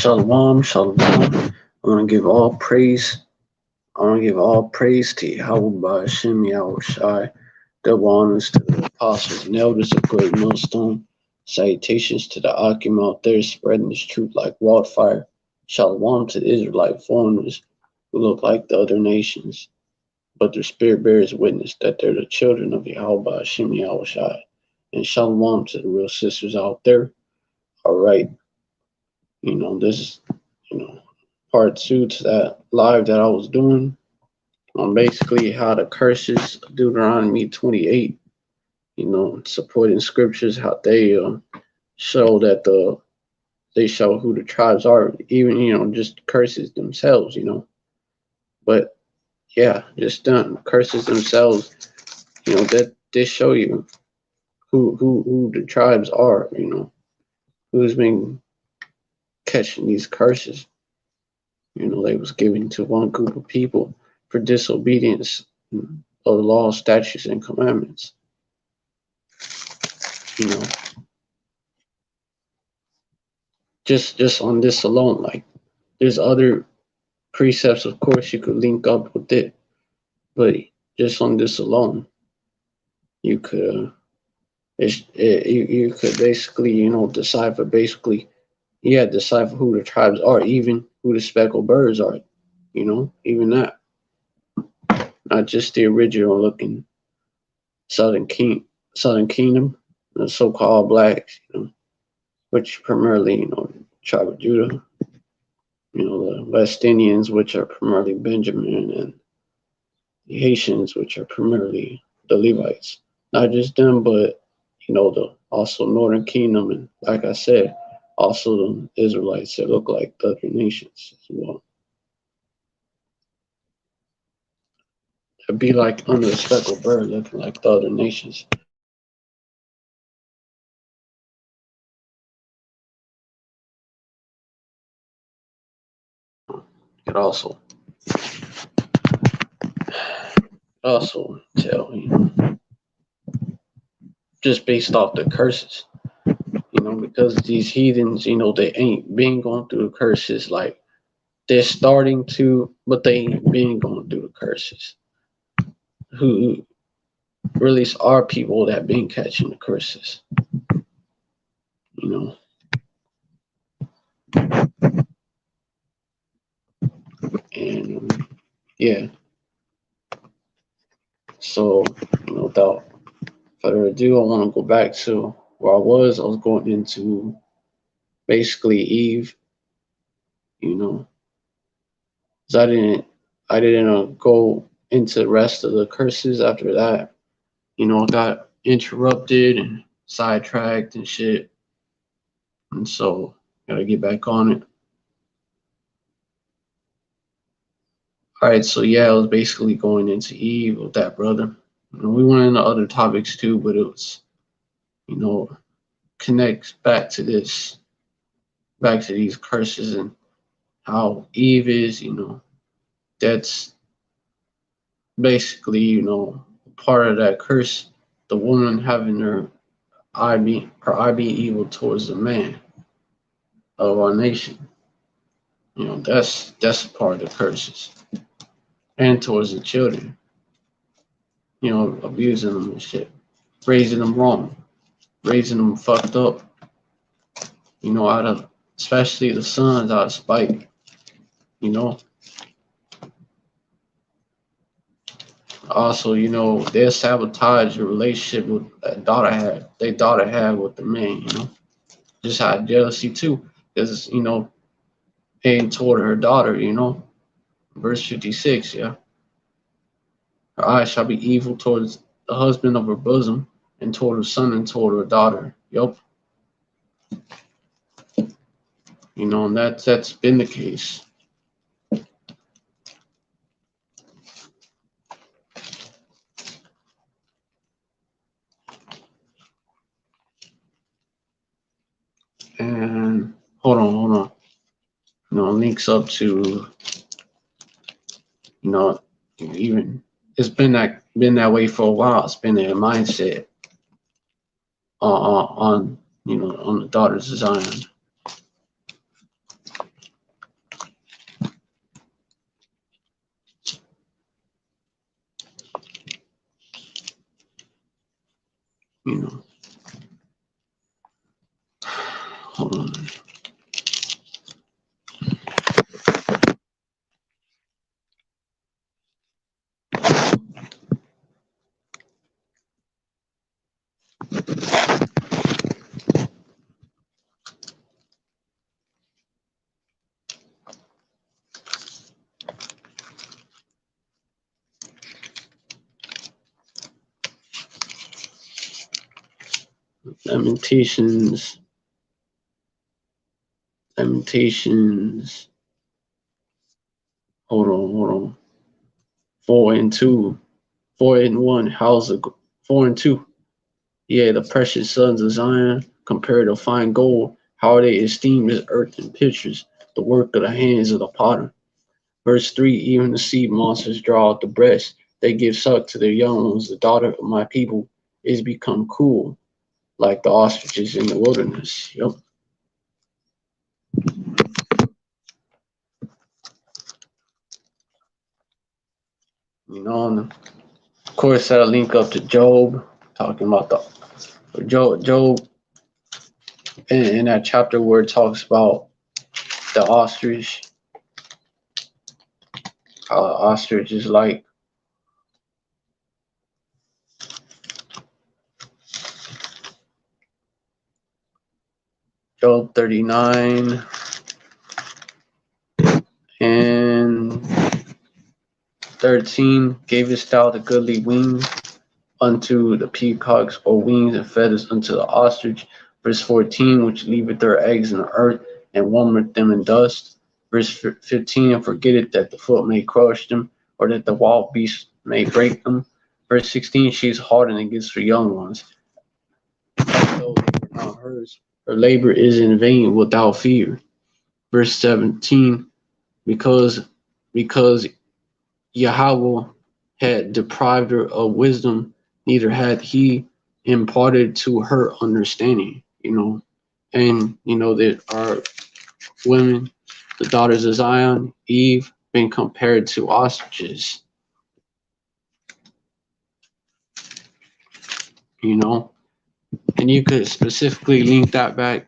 Shalom, shalom. I want to give all praise. I want to give all praise to Yahweh by Hashem Yahushai. Double honors to the apostles and elders of Great Millstone. Salutations to the Akim out there spreading this truth like wildfire. Shalom to the Israelite foreigners who look like the other nations, but their spirit bears witness that they're the children of Yahweh by Hashem Yahushai. And shalom to the real sisters out there. All right. This is, part two to that live that I was doing on basically how the curses of Deuteronomy 28, supporting scriptures, how they show that they show who the tribes are, even, just curses themselves, But yeah, just done curses themselves, that they show you who the tribes are, who's been catching these curses. They was given to one group of people for disobedience of the law, statutes, and commandments. Just on this alone, like there's other precepts, of course, you could link up with it, but just on this alone, you could you could basically decipher decipher who the tribes are, even who the speckled birds are, even that. Not just the original looking Southern Kingdom, the so-called blacks, which primarily, tribe of Judah, the West Indians, which are primarily Benjamin, and the Haitians, which are primarily the Levites. Not just them, but the also Northern Kingdom, and like I said, also the Israelites that look like the other nations as well. It'd be like under a speckled bird looking like the other nations. Could also tell, just based off the curses, because these heathens, they ain't been going through the curses like they're starting to, but they ain't been going through the curses. Who really are people that been catching the curses, and yeah. So, without further ado, I want to go back to where I was. I was going into basically Eve, because I didn't go into the rest of the curses after that. I got interrupted and sidetracked and shit, and so gotta get back on it. All right, so yeah, I was basically going into Eve with that brother. We went into other topics too, but it was, connects back to these curses and how Eve is, that's basically, part of that curse, the woman having her eye be evil towards the man of our nation. That's a part of the curses. And towards the children, abusing them and shit, raising them wrong, raising them fucked up, out of, especially the sons, out of spite, Also, they'll sabotage the relationship with their daughter had with the man, just out of jealousy too, because, paying toward her daughter, verse 56, yeah. Her eyes shall be evil towards the husband of her bosom, and toward her son and toward her daughter. Yup. And that's been the case. And hold on. Links up to, even it's been that way for a while. It's been their mindset on the daughters of Zion. You know, hold on. Lamentations. Lamentations. Hold on. 4:2. 4:1. How's it? 4:2. Yeah, the precious sons of Zion, compared to fine gold, how are they esteemed as earthen pitchers, the work of the hands of the potter. Verse 3, even the sea monsters draw out the breast. They give suck to their young ones. The daughter of my people is become cool, like the ostriches in the wilderness. Yep. You know, and of course, that'll link up to Job, talking about the Job in that chapter where it talks about the ostrich. Ostrich is like Job 39 and 13. Gavest thou the goodly wings unto the peacocks, or wings and feathers unto the ostrich? Verse 14, which leaveth their eggs in the earth and warmeth them in dust. Verse 15, and forgetteth that the foot may crush them, or that the wild beast may break them. Verse 16, she is hardened against her young ones, as though they were not hers. Her labor is in vain without fear. Verse 17, because Yahweh had deprived her of wisdom, neither had he imparted to her understanding, And, that our women, the daughters of Zion, Eve, been compared to ostriches, And you could specifically link that back.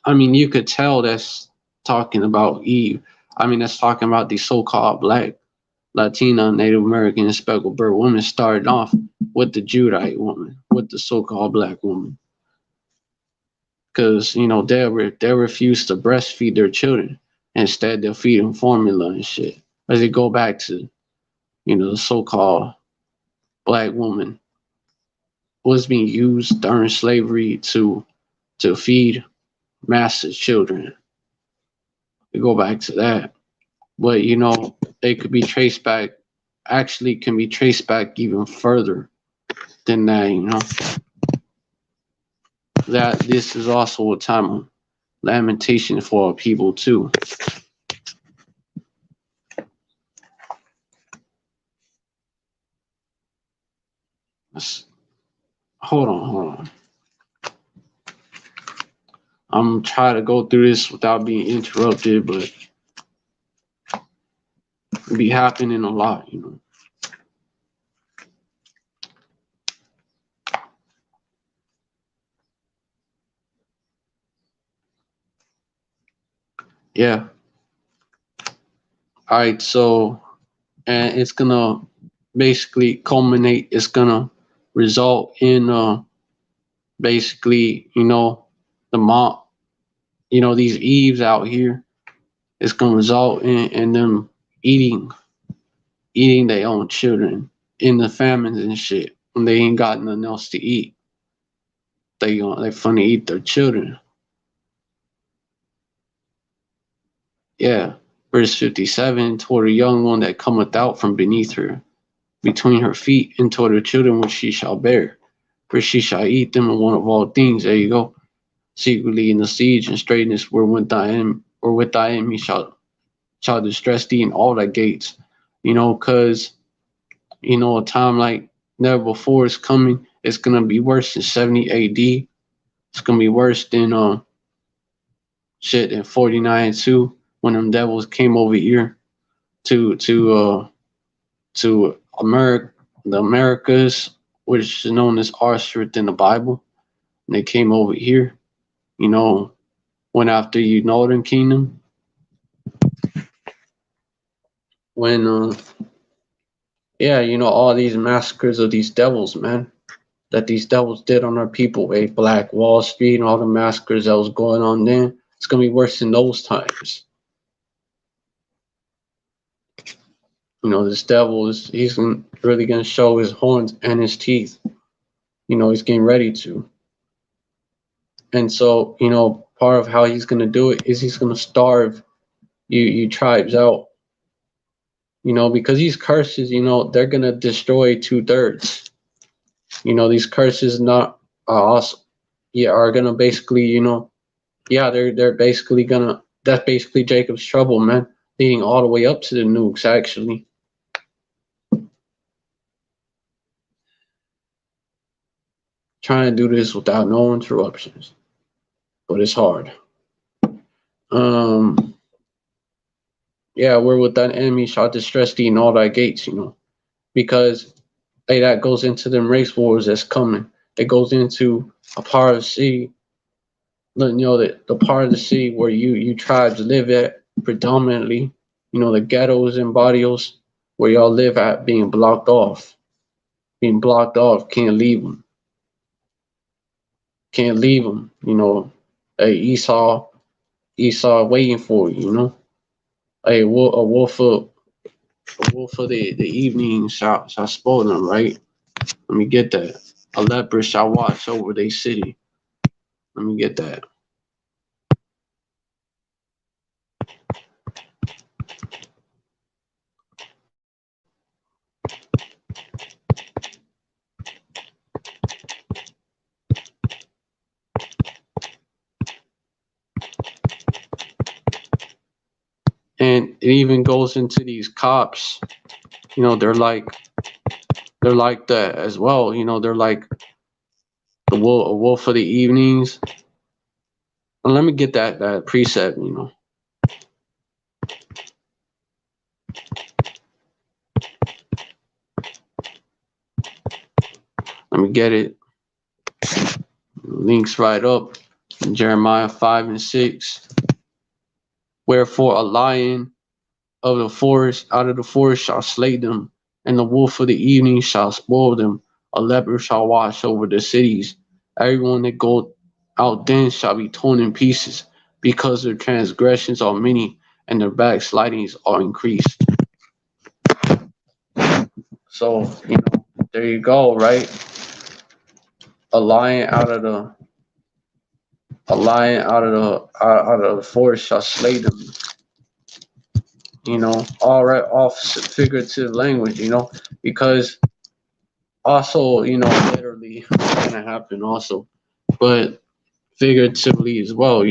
I mean, you could tell that's talking about Eve. I mean, that's talking about the so-called black Latina, Native American, and speckled bird woman started off with the Judite woman, with the so-called black woman, because they refuse to breastfeed their children. Instead, they'll feed them formula and shit. As they go back to the so-called black woman was being used during slavery to feed massive children. We go back to that, but they could be traced back. Actually, can be traced back even further than that. That this is also a time of lamentation for our people too. Hold on. I'm trying to go through this without being interrupted, but it be happening a lot. Yeah. All right. So, and it's gonna basically culminate. It's gonna result in basically the mom. These Eves out here. It's gonna result in them eating their own children in the famines and shit when they ain't got nothing else to eat. They finna eat their children. Yeah. Verse 57, toward a young one that cometh out from beneath her, between her feet, and toward her children which she shall bear. For she shall eat them in one of all things. There you go. Secretly in the siege and straightness with thy enemy shall distress thee in all thy gates. Cause a time like never before is coming. It's gonna be worse than 70 AD. It's gonna be worse than shit in 49 too, when them devils came over here to America, the Americas, which is known as Arsrit in the Bible. And they came over here, you know, went after you Northern Kingdom. When yeah, all these massacres of these devils, man, that these devils did on our people, Black Wall Street and all the massacres that was going on then. It's gonna be worse than those times. This devil he's really gonna show his horns and his teeth. He's getting ready to. And so, part of how he's gonna do it is he's gonna starve you tribes out. Because these curses, they're gonna destroy 2/3. These curses not also, yeah, are gonna basically, yeah, they're basically gonna. That's basically Jacob's trouble, man, leading all the way up to the nukes, actually. Trying to do this without no interruptions, but it's hard. Yeah, where with that enemy shall distress thee in all thy gates, because that goes into them race wars that's coming. It goes into a part of the sea, the part of the sea where you tribes live at predominantly, the ghettos and barrios where y'all live at being blocked off, can't leave them, Hey, Esau waiting for you, Hey, a wolf of the evening shall spoil them, right? Let me get that. A leper shall watch over their city. Let me get that. And it even goes into these cops. They're like that as well. They're like a wolf of the evenings. And let me get that precept. Let me get it. Links right up in Jeremiah 5:6. Wherefore a lion of the forest out of the forest shall slay them, and the wolf of the evening shall spoil them. A leper shall watch over the cities. Everyone that goeth out then shall be torn in pieces, because their transgressions are many, and their backslidings are increased. So, there you go, right? A lion out of the forest shall slay them. All right, off figurative language, because also, literally it's gonna happen also, but figuratively as well,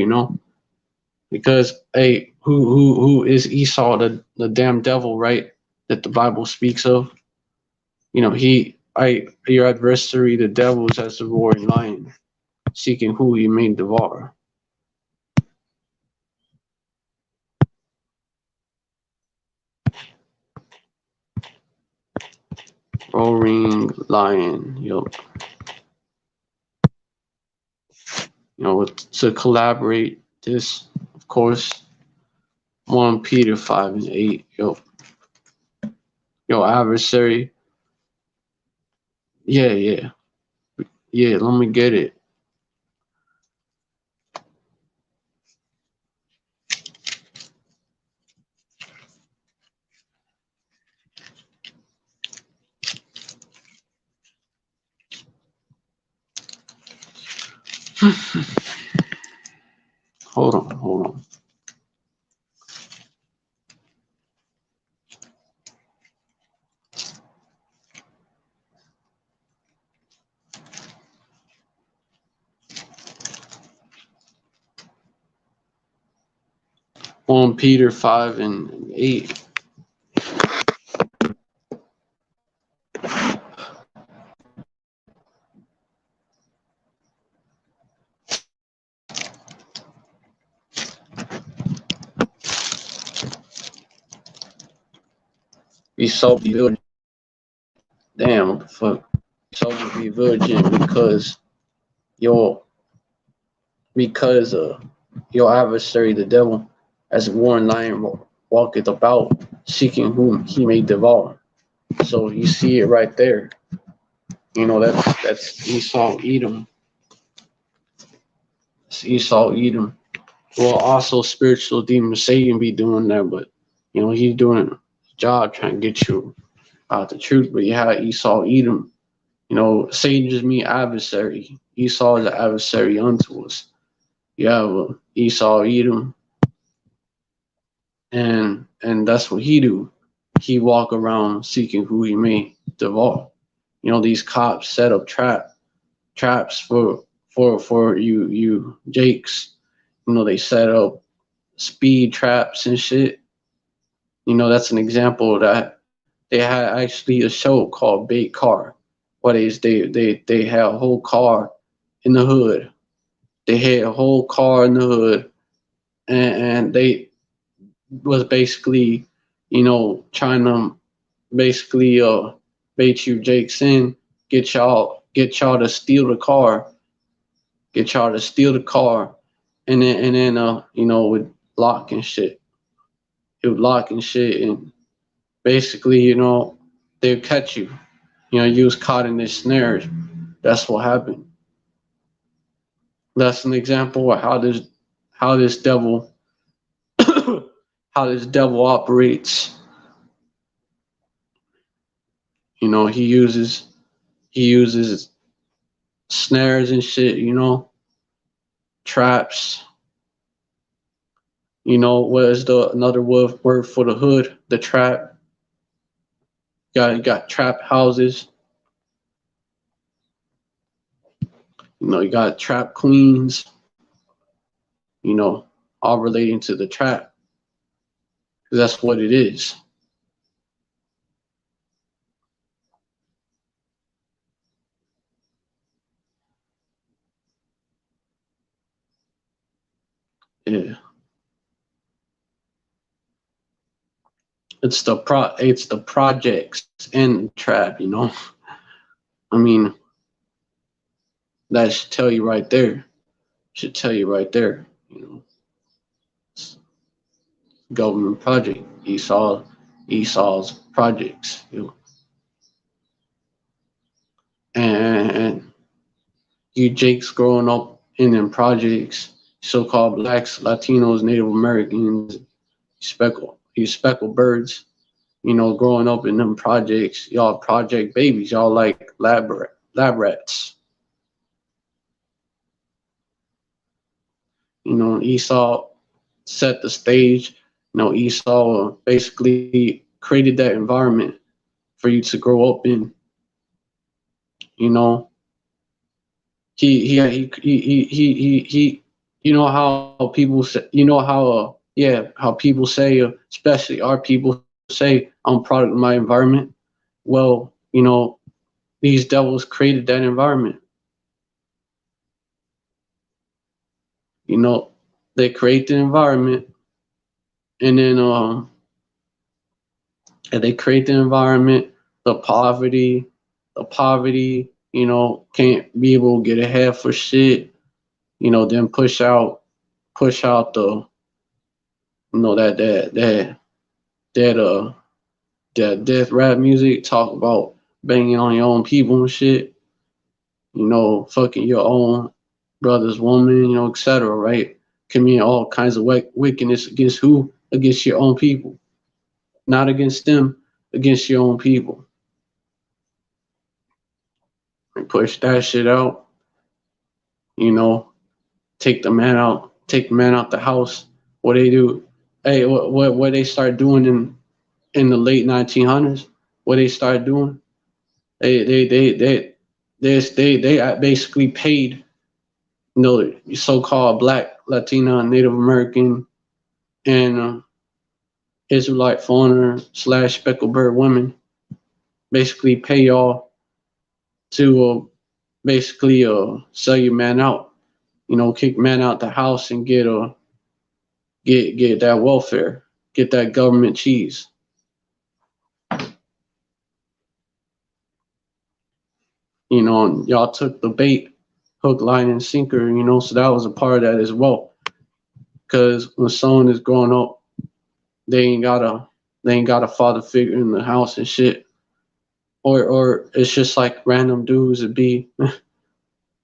because hey, who is Esau, the damn devil, right? That the Bible speaks of. Your adversary, the devil, is as the roaring lion, seeking who he may devour. Roaring lion, yup. To collaborate this, of course, 1 Peter 5:8, your adversary. Yeah, let me get it. Hold on. 1 Peter 5:8. Be so building. Damn, what the fuck? So be vigilant your because your adversary the devil, as a roaring lion walketh about, seeking whom he may devour. So you see it right there. You know that's Esau Edom. It's Esau Edom. Well, also spiritual demon Satan be doing that, but he's doing a job trying to get you out the truth. But you have Esau Edom. Satan just mean adversary. Esau is an adversary unto us. You have Esau Edom, and that's what he do. He walk around seeking who he may devour. These cops set up traps for you Jakes. They set up speed traps and shit. That's an example of that. They had actually a show called Bait Car, where they had a whole car in the hood. They had a whole car in the hood, and they was basically, trying to basically bait you Jakes in, get y'all to steal the car, and then with lock and shit. It would lock and shit, and basically, they'd catch you. You was caught in this snares. That's what happened. That's an example of how this devil how this devil operates. He uses snares and shit, traps. What is the another word for the hood? The trap. You got trap houses. You got trap queens. All relating to the trap. Because that's what it is. Yeah. It's the projects and trap. I mean, that should tell you right there. Should tell you right there. Government project. Esau's projects. And you Jakes growing up in them projects, so-called blacks, Latinos, Native Americans, you speckled birds, growing up in them projects, y'all project babies, y'all like lab rats. Esau set the stage. Esau basically created that environment for you to grow up in. He how people say, how people say, especially our people say, I'm a product of my environment. Well, these devils created that environment. They create the environment, and then and they create the environment, the poverty, can't be able to get ahead for shit, then push out the, that that death rap music, talk about banging on your own people and shit, fucking your own brother's woman, etc. Right? Committing all kinds of wickedness against who? Against your own people, not against them, against your own people. And push that shit out, you know, take the man out the house. What they do? Hey, what they start doing in the late 1900s? What they start doing? They basically paid, so-called Black, Latina, Native American, and Israelite foreigner / speckled bird women, basically pay y'all to basically sell your man out, kick man out the house and get that welfare, get that government cheese. You know, and y'all took the bait, hook, line, and sinker, you know, so that was a part of that as well. Because when someone is growing up, they ain't got a they ain't got a father figure in the house and shit. Or it's just like random dudes that be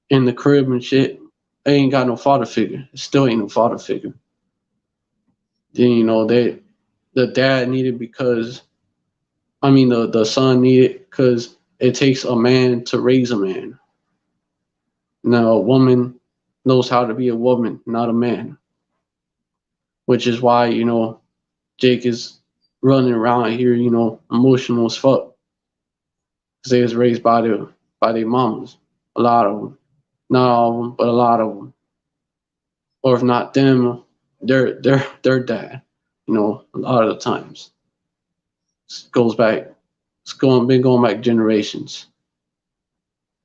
in the crib and shit. They ain't got no father figure. Still ain't no father figure. Then you know the dad needed because the son needed because it takes a man to raise a man. Now a woman knows how to be a woman, not a man. Which is why, you know, Jake is running around here, you know, emotional as fuck. Because they was raised by their mamas. A lot of them. Not all of them, but a lot of them. Or if not them, their dad. You know, a lot of the times. It goes back. Been going back generations.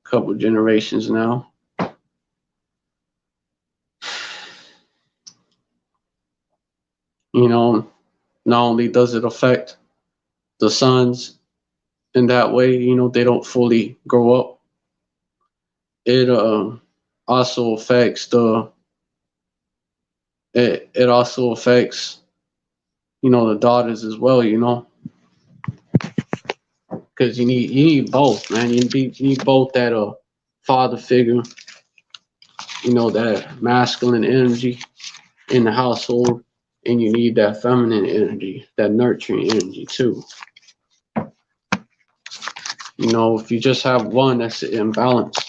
A couple of generations now. You know, not only does it affect the sons in that way, you know, they don't fully grow up. It also affects it also affects, you know, the daughters as well, you know, because you need both, man. You need both that father figure, you know, that masculine energy in the household, and you need that feminine energy, that nurturing energy too. You know, if you just have one, that's imbalanced.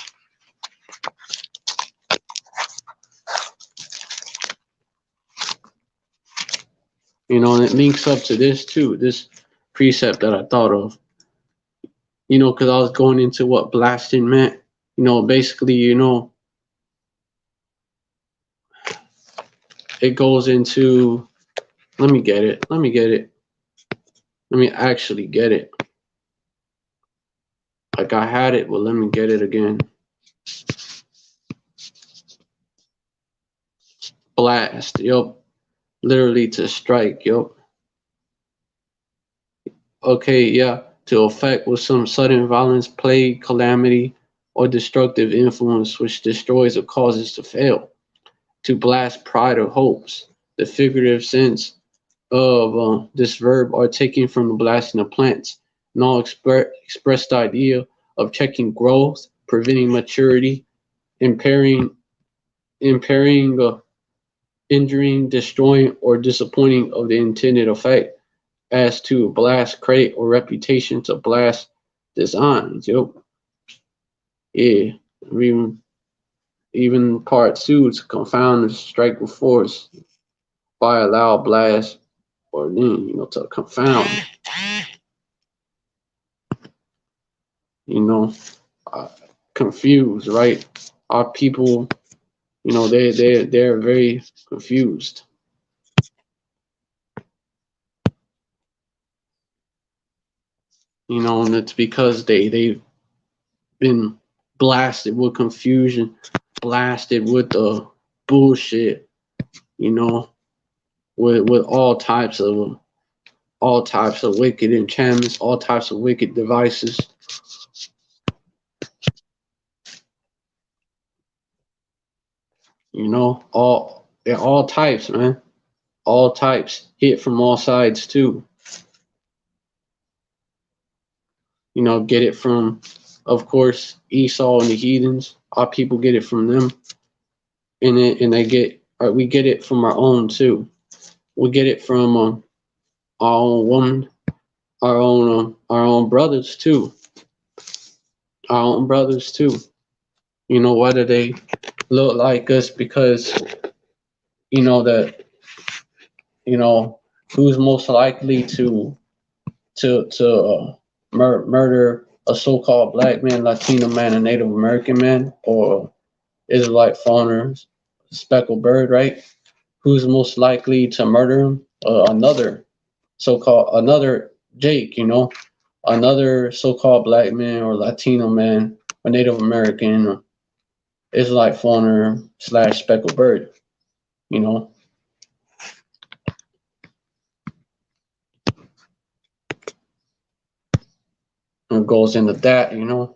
You know, and it links up to this too, this precept that I thought of. You know, because I was going into what blasting meant. You know, basically, you know, it goes into. Let me get it. Let me get it. Let me actually get it. Like I had it, but let me get it again. Blast. Yup. Literally to strike. Yup. Okay, yeah. To affect with some sudden violence, plague, calamity, or destructive influence which destroys or causes to fail. To blast pride or hopes. The figurative sense of this verb are taken from the blasting of plants, and all express the idea of checking growth, preventing maturity, impairing, impairing, injuring, destroying, or disappointing of the intended effect. As to blast crate or reputation to blast designs. Yep. Yeah. Even even part two to confound and strike with force by a loud blast or then, you know, to confound, you know, uh, confused, right? Our people, you know, they're very confused. You know, and it's because they've been blasted with confusion, blasted with the bullshit, you know, with all types of wicked enchantments, all types of wicked devices. You know, all types, man, all types hit from all sides too. You know, get it from, of course, Esau and the heathens. Our people get it from them, and they get, we get it from our own too. We get it from our own woman, our own brothers too, our own brothers too. You know, whether they look like us because you know that you know who's most likely to murder a so-called black man, Latino man, a Native American man, or Israelite fauna, speckled bird, right? Who's most likely to murder him? Another so-called another Jake, you know, another so-called black man or Latino man or Native American or Israelite fauna slash speckled bird, you know. And it goes into that, you know.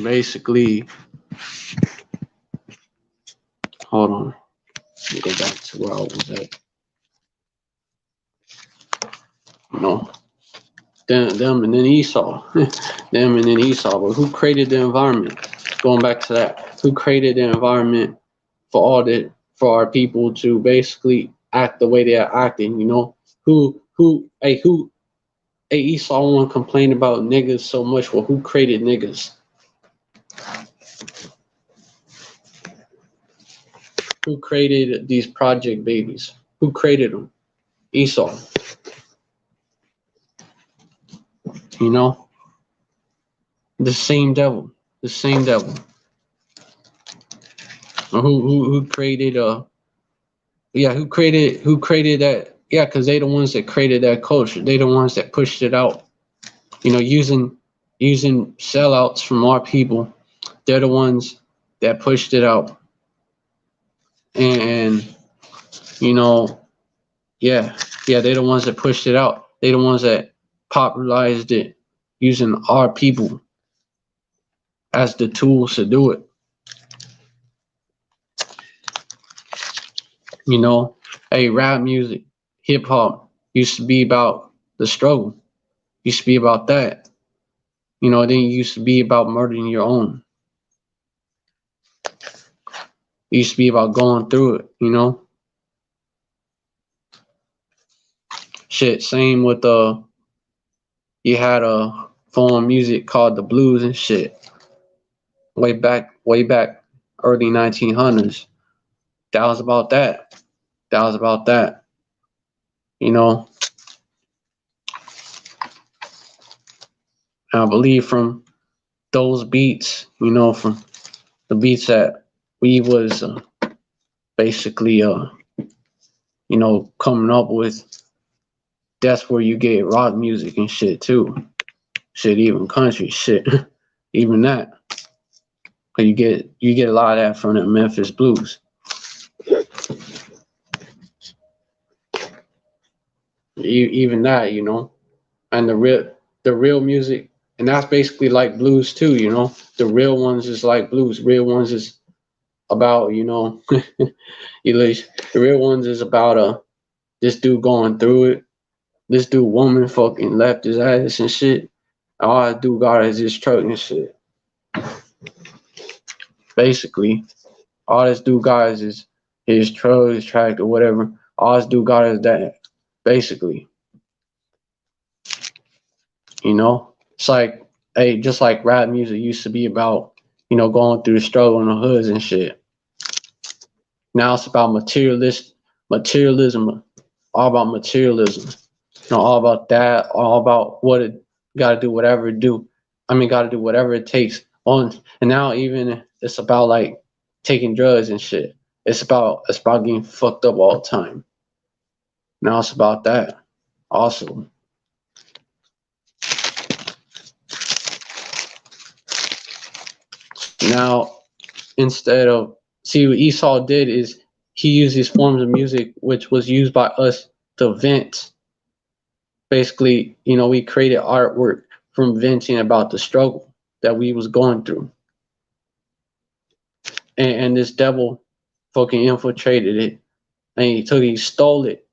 basically, hold on, let me go back to where I was at. You know, them and then Esau, them and then Esau. But who created the environment? Going back to that, who created the environment for our people to basically act the way they are acting? You know, hey Esau want to complain about niggas so much. Well, who created niggas? Who created these project babies? Who created them? Esau. You know, the same devil. The same devil. Who created who created that? Yeah, because they the ones that created that culture. They the ones that pushed it out. You know, using sellouts from our people. They're the ones that pushed it out. And you know, yeah, they're the ones that pushed it out. They're the ones that popularized it using our people as the tools to do it. You know, hey, rap music, hip hop used to be about the struggle. Used to be about that. You know, then it used to be about murdering your own. It used to be about going through it, you know. Shit, same with you had a form of music called the blues and shit. Way back early 1900s. That was about that. That was about that. You know, and I believe from those beats, you know, from the beats that we was basically, you know, coming up with, that's where you get rock music and shit too. Shit, even country shit, even that. Cause you get a lot of that from the Memphis blues. Even that, you know, and the real music, and that's basically like blues too, you know. The real ones is like blues. Real ones is about, you know, the real ones is about this dude going through it. This dude woman fucking left his ass and shit. All I dude got is his truck and shit. Basically, all this dude got is his truck, his tractor, whatever. All this dude got is that. Basically, you know, it's like, hey, just like rap music used to be about, you know, going through the struggle in the hoods and shit. Now it's about materialism, all about materialism. You know, all about that, all about what it got to do, whatever it do. I mean, got to do whatever it takes. On and now even it's about like taking drugs and shit. It's about getting fucked up all the time. Now it's about that. Also, now instead of see what Esau did is he used these forms of music which was used by us to vent. Basically, you know, we created artwork from venting about the struggle that we was going through. And this devil fucking infiltrated it, and he stole it,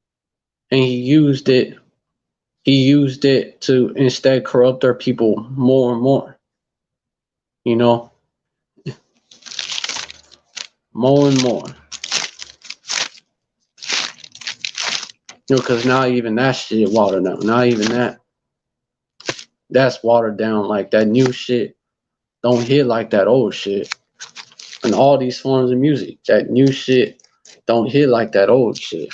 and he used it to instead corrupt our people more and more, you know, more and more. You know, because now even that shit watered down. Not even that's watered down. Like that new shit don't hit like that old shit. And all these forms of music, that new shit don't hit like that old shit.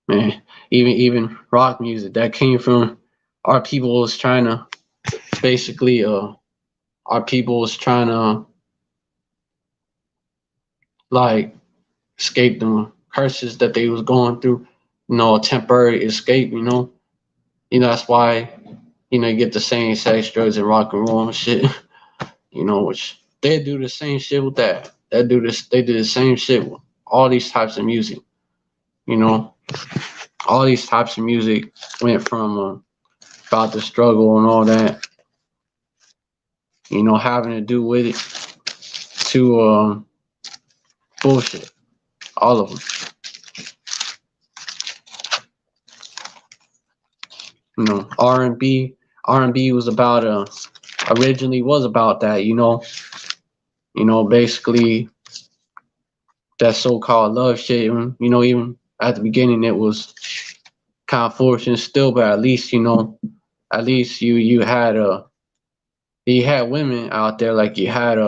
Man, even rock music that came from our people was trying to basically our people was trying to like escape the curses that they was going through, you know, a temporary escape, you know. You know, that's why, you know, you get the same sex, drugs, and rock and roll and shit. You know, which they do the same shit with that. They do the same shit with all these types of music, you know. all these types of music went from about the struggle and all that, having to do with it, to bullshit. All of them. R&B was about originally was about that. Basically that so-called love shit. Even at the beginning it was kind of forced and still, but at least you had women out there, like you had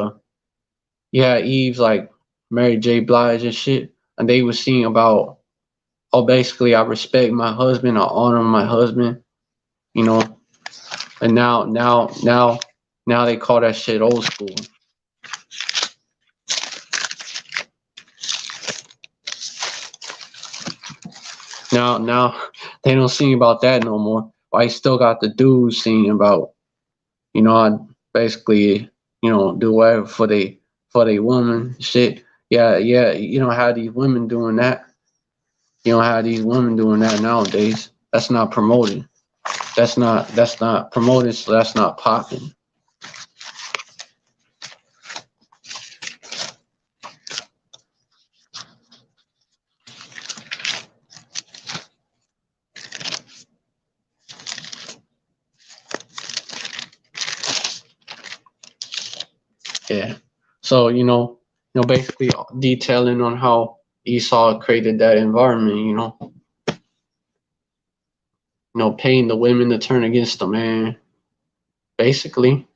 Eve's like Mary J. Blige and shit, and they was singing about, oh, basically I respect my husband, I honor my husband, you know, and now they call that shit old school. Now they don't sing about that no more. I still got the dudes singing about, I basically, do whatever for they woman shit. Yeah, yeah, you don't have these women doing that. You don't have these women doing that nowadays. That's not promoted. That's not promoted, so that's not popping. Yeah. So, basically detailing on how Esau created that environment, paying the women to turn against the man, basically.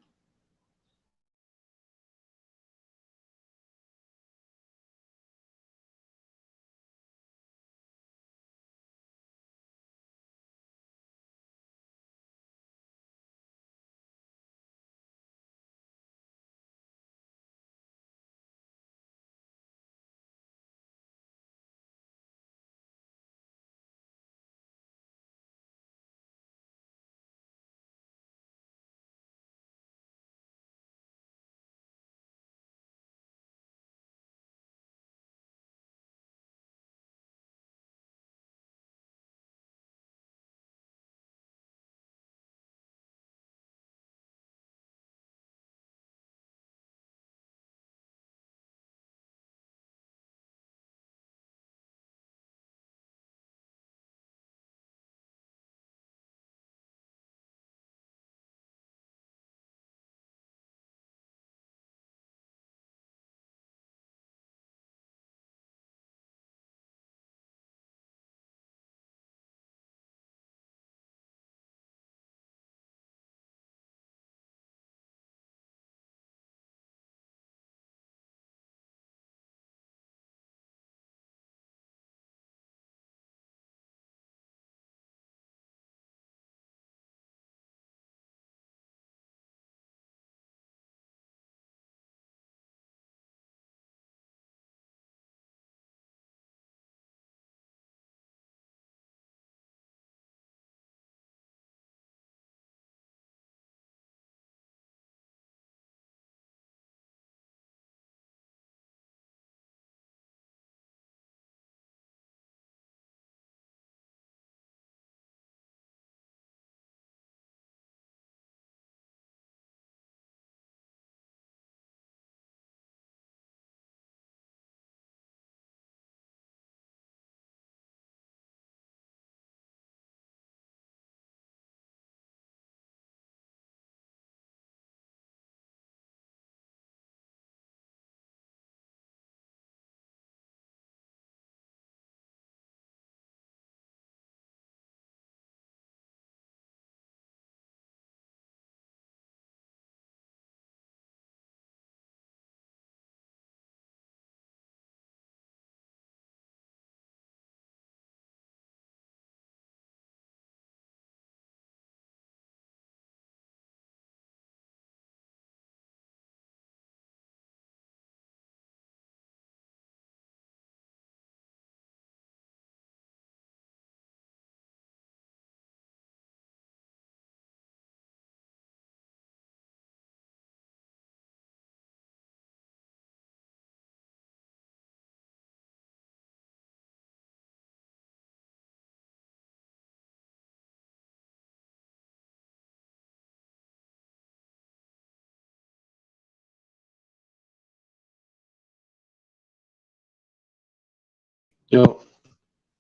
Yo,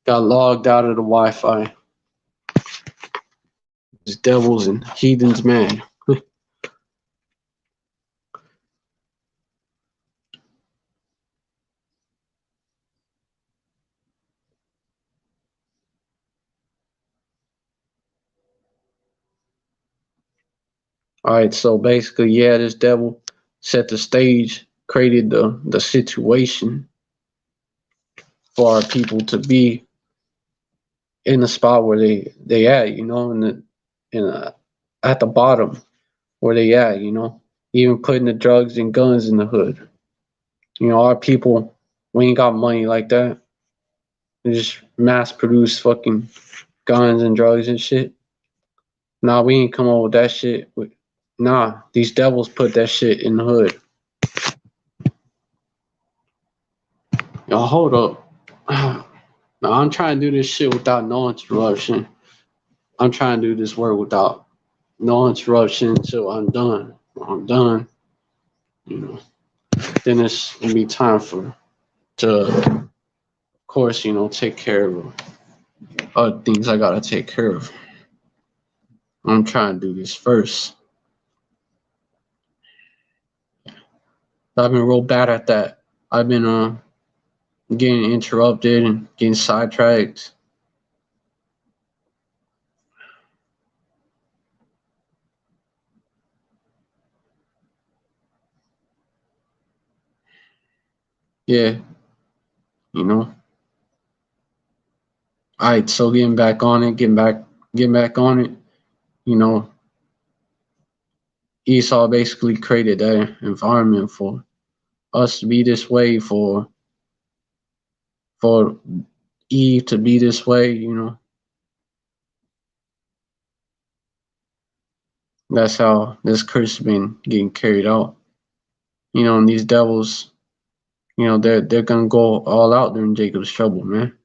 got logged out of the Wi-Fi. These devils and heathens, man. All right, so basically, yeah, this devil set the stage, created the situation for our people to be in the spot where they at, you know, in at the bottom where they at, you know, even putting the drugs and guns in the hood. You know, our people, we ain't got money like that. We just mass produce fucking guns and drugs and shit. Nah, we ain't come up with that shit. Nah, these devils put that shit in the hood. Yo, hold up. Now I'm trying to do this shit without no interruption. I'm trying to do this work without no interruption until I'm done. When I'm done, you know. Then it's gonna be time of course, you know, take care of other things I gotta take care of. I'm trying to do this first. I've been real bad at that. I've been getting interrupted and getting sidetracked. Yeah, you know. Alright, so getting back on it, getting back on it, you know, Esau basically created that environment for us to be this way, for Eve to be this way, you know. That's how this curse has been getting carried out. You know, and these devils, you know, they're gonna go all out during Jacob's trouble, man.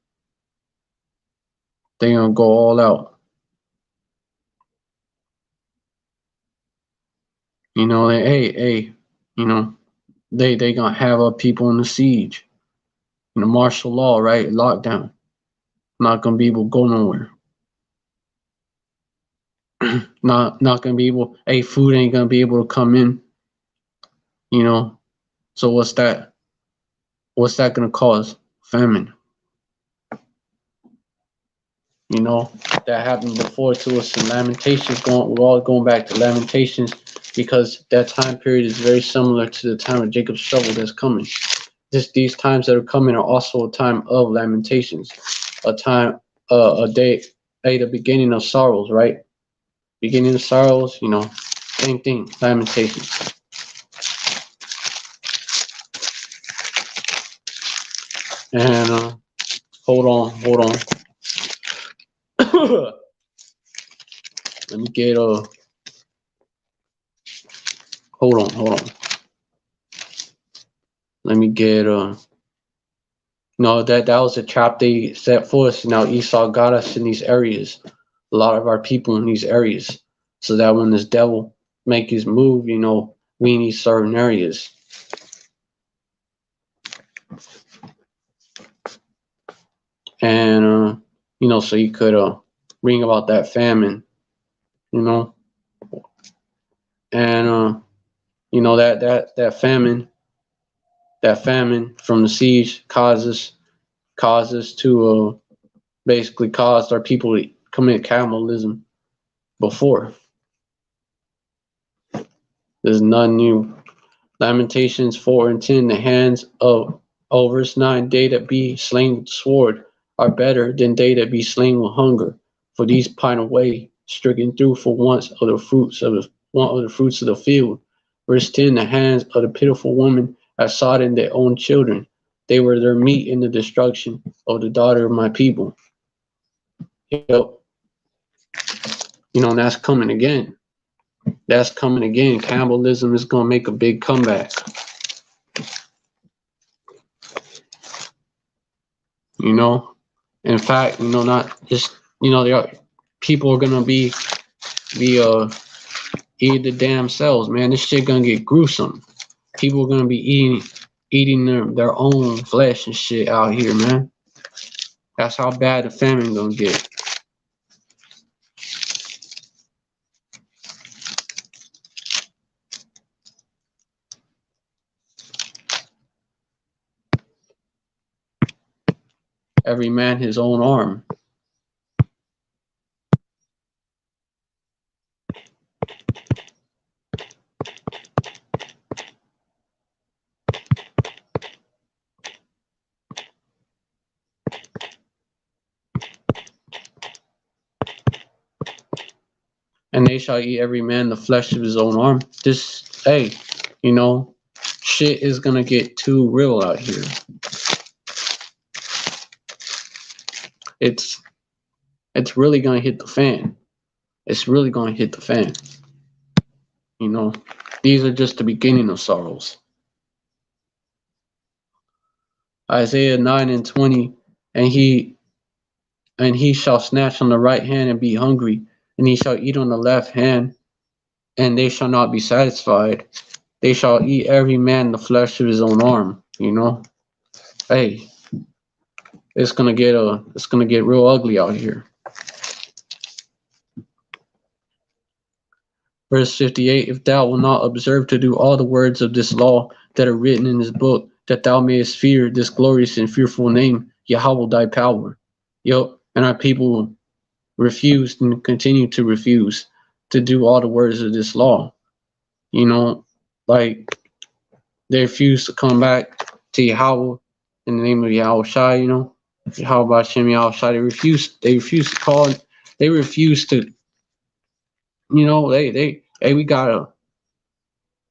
They're gonna go all out. You know, hey, you know, they gonna have our people in the siege, in the martial law, right? Lockdown. Not gonna be able to go nowhere. Not gonna be able. Hey, food ain't gonna be able to come in. You know. So what's that? What's that gonna cause? Famine. You know, that happened before to us in Lamentations. We're all going back to Lamentations because that time period is very similar to the time of Jacob's trouble that's coming. These times that are coming are also a time of Lamentations, a time, a day, the beginning of sorrows, right? Beginning of sorrows, you know, same thing, Lamentations. And hold on. Let me get hold on. Let me get no, that was a trap they set for us. Now Esau got us in these areas, a lot of our people in these areas, so that when this devil make his move, you know, we need certain areas. And you know, so you could bring about that famine, you know, and you know that famine from the siege causes to basically caused our people to commit cannibalism before. There's none new. Lamentations 4 and 10, the hands of verse 9, they that be slain with the sword are better than they that be slain with hunger. For these pine away, stricken through for want of the fruits of the field. Verse 10, the hands of the pitiful woman have sodden their own children. They were their meat in the destruction of the daughter of my people. Yep. You know, and that's coming again. That's coming again. Cannibalism is going to make a big comeback. You know, in fact, you know, not just, you know, there are people are gonna be eat the damn cells, man. This shit gonna get gruesome. People are gonna be eating their own flesh and shit out here, man. That's how bad the famine gonna get. Every man his own arm. And they shall eat every man the flesh of his own arm. This, hey, you know, shit is gonna get too real out here. It's really gonna hit the fan. It's really gonna hit the fan. You know, these are just the beginning of sorrows. Isaiah 9:20, and he shall snatch on the right hand and be hungry, and he shall eat on the left hand, and they shall not be satisfied. They shall eat every man the flesh of his own arm. You know, hey, it's gonna get real ugly out here. Verse 58, if thou wilt not observe to do all the words of this law that are written in this book, that thou mayest fear this glorious and fearful name, Yahweh thy power. Yup, and our people refused and continue to refuse to do all the words of this law. You know, like they refuse to come back to Yahweh in the name of Yahweh Shai, you know. Yahweh Hashem Yahweh Shai. They refuse to call it. They refuse to, you know, hey, we gotta,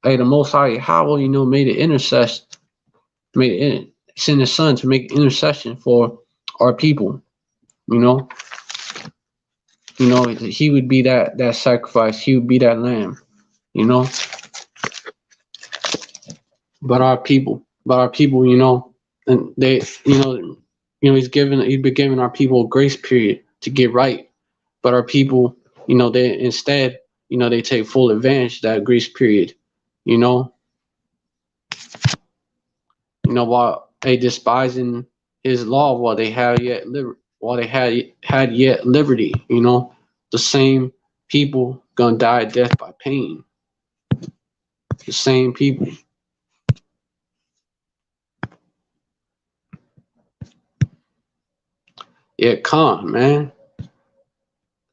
hey, the Most High Yahweh, you know, made an intercession, send his son to make intercession for our people, you know. You know, he would be that sacrifice, he would be that lamb, you know. But our people, you know, and they, he's been giving our people a grace period to get right. But our people, you know, they instead, you know, they take full advantage of that grace period, you know, while they despising his law, while they had yet liberty, you know, the same people gonna die a death by pain. The same people. Yeah, come, man.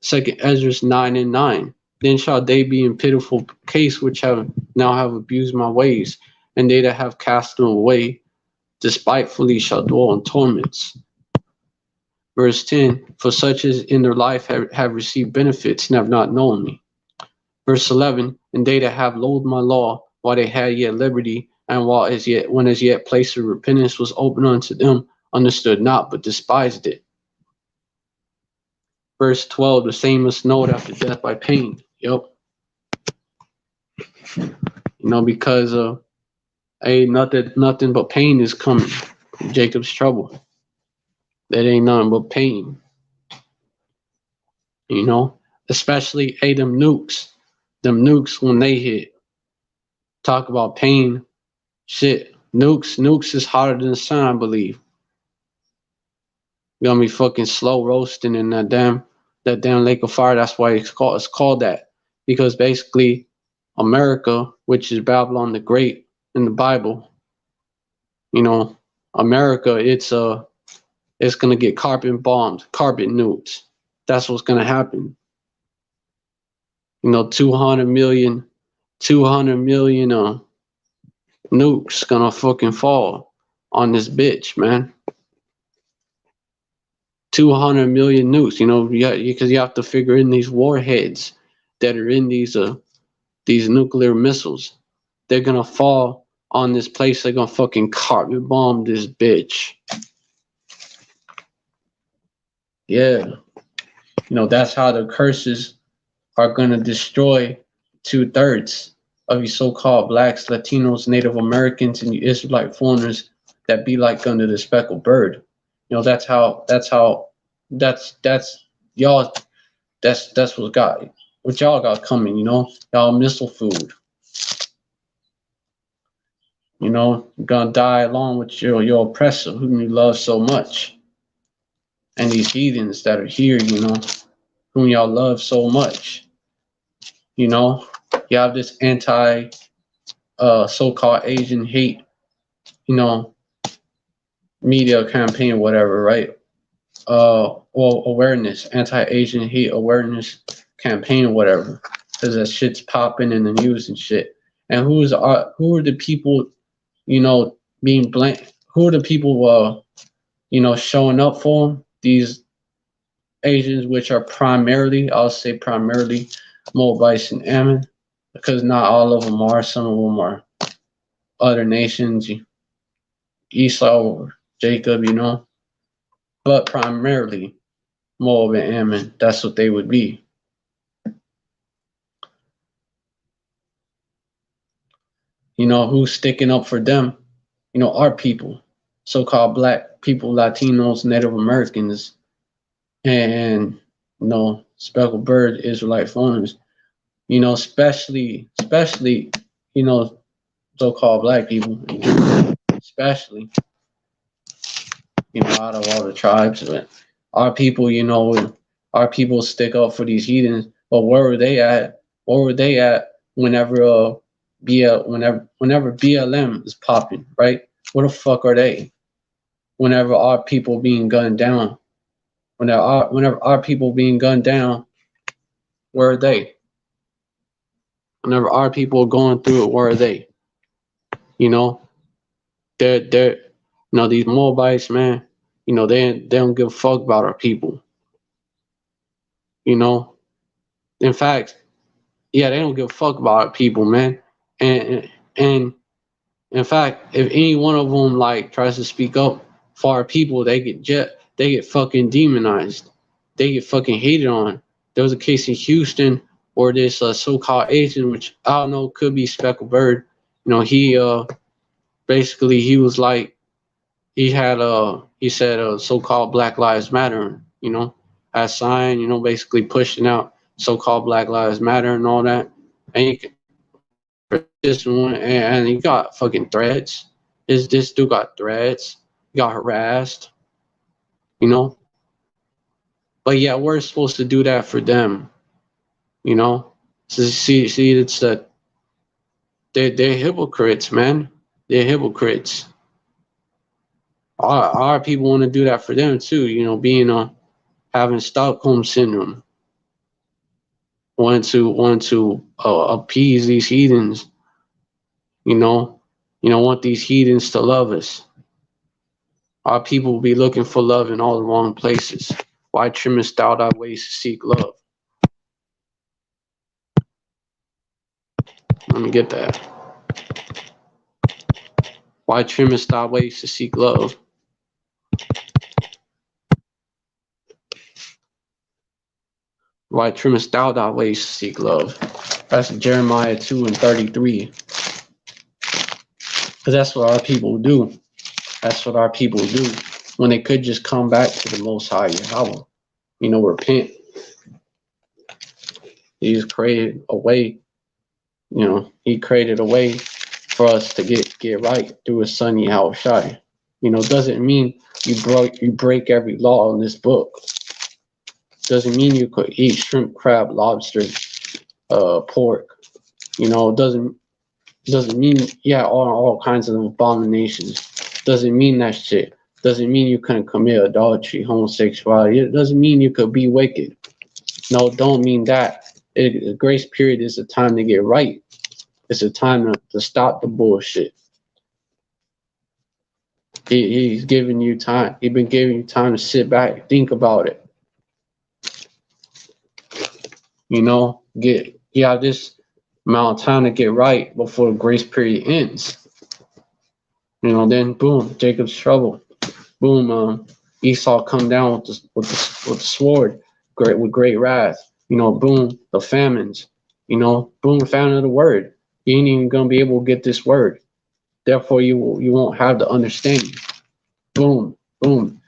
Second Ezra 9:9. Then shall they be in pitiful case which have abused my ways, and they that have cast them away despitefully shall dwell in torments. Verse 10. For such as in their life have received benefits and have not known me. Verse 11. And they that have loathed my law while they had yet liberty, and when as yet place of repentance was open unto them, understood not, but despised it. Verse 12, the same must know it after death by pain. Yep. You know, because nothing but pain is coming. Jacob's trouble. That ain't nothing but pain. You know, especially them nukes. Them nukes when they hit. Talk about pain. Shit. Nukes is hotter than the sun, I believe. You're gonna be fucking slow roasting in that damn lake of fire. That's why it's called that. Because basically America, which is Babylon the Great in the Bible, you know, America, it's gonna get carbon bombed, carbon nukes. That's what's gonna happen. You know, 200 million nukes gonna fucking fall on this bitch, man. 200 million nukes, you know, because you have to figure in these warheads that are in these nuclear missiles. They're gonna fall on this place. They're gonna fucking carbon bomb this bitch. Yeah, you know, that's how the curses are gonna destroy 2/3 of you so-called blacks, Latinos, Native Americans, and you Israelite foreigners that be like under the speckled bird. You know, that's y'all. That's what y'all got coming. You know, y'all missile food. You know, you're gonna die along with your oppressor whom you love so much. and these heathens that are here, whom y'all love so much. You know, you have this anti so-called Asian hate, you know, media campaign or whatever, right? Well, awareness, anti-Asian hate awareness campaign or whatever, because that shit's popping in the news and shit. And who are the people, being blamed? Who are the people, showing up for them? These Asians, which are primarily, I'll say primarily, Moabites and Ammon, because not all of them are. Some of them are other nations, Esau or Jacob, but primarily Moab and Ammon. That's what they would be. Who's sticking up for them? Our people, so-called black people, Latinos, Native Americans, and speckled bird Israelite farmers. Especially, so-called black people, especially, out of all the tribes. But our people stick up for these heathens. But where were they at? Where were they at whenever whenever BLM is popping, right? Where the fuck are they? Whenever our people being gunned down, whenever our people being gunned down, where are they? Whenever our people are going through it, where are they? They're these Moabites, man. They don't give a fuck about our people. In fact, yeah, they don't give a fuck about our people, man. And in fact, if any one of them like tries to speak up for our people, they get fucking demonized. They get fucking hated on. There was a case in Houston where this so-called Asian, which I don't know, could be speckled bird. He basically he was like he said so-called Black Lives Matter. Had sign, basically pushing out so-called Black Lives Matter and all that. And you can, this one, and he got fucking threats. This dude got threats. He got harassed. You know. But yeah, we're supposed to do that for them. So see, it's that they're hypocrites, man. They're hypocrites. Our people want to do that for them too. Being having Stockholm syndrome, want to appease these heathens. Want these heathens to love us. Our people will be looking for love in all the wrong places. Why trimmest thou thy ways to seek love? Let me get that. Why trimmest thy ways to seek love? Why trimmest thou thy ways to seek love? That's Jeremiah 2:33. Because that's what our people do. That's what our people do. When they could just come back to the Most High Yahweh. Repent. He's created a way. He created a way for us to get right through his son Yahweh. Doesn't mean you break every law in this book. Doesn't mean you could eat shrimp, crab, lobster, pork. Doesn't mean all kinds of abominations. Doesn't mean that shit. Doesn't mean you couldn't commit adultery, homosexuality. It doesn't mean you could be wicked. No, don't mean that. Grace period is a time to get right. It's a time to stop the bullshit. He's giving you time. He's been giving you time to sit back, think about it. You have this amount of time to get right before the grace period ends. Then boom, Jacob's trouble. Boom, Esau come down with the sword, with great wrath. Boom, the famines. Boom, the famine of the word. You ain't even gonna be able to get this word. Therefore, you won't have the understanding. Boom, boom.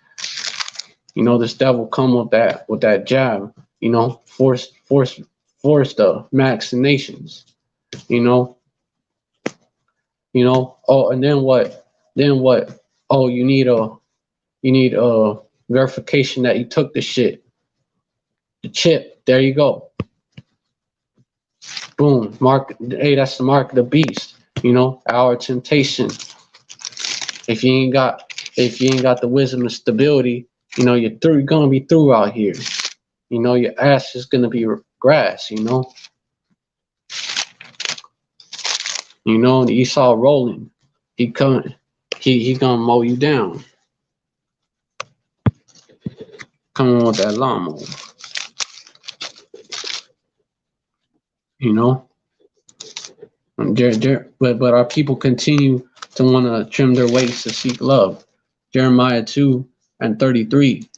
This devil come with that jab. Force the vaccinations. Oh, and then what? Oh, you need verification that he took the shit. The chip, there you go. Boom, mark. Hey, that's the mark of the beast. Our temptation. If you ain't got the wisdom and stability, you're gonna be through out here. Your ass is gonna be grass. Esau rolling. He coming. He gonna mow you down. Coming with that lawnmower. But our people continue to want to trim their waist to seek love. Jeremiah 2:33.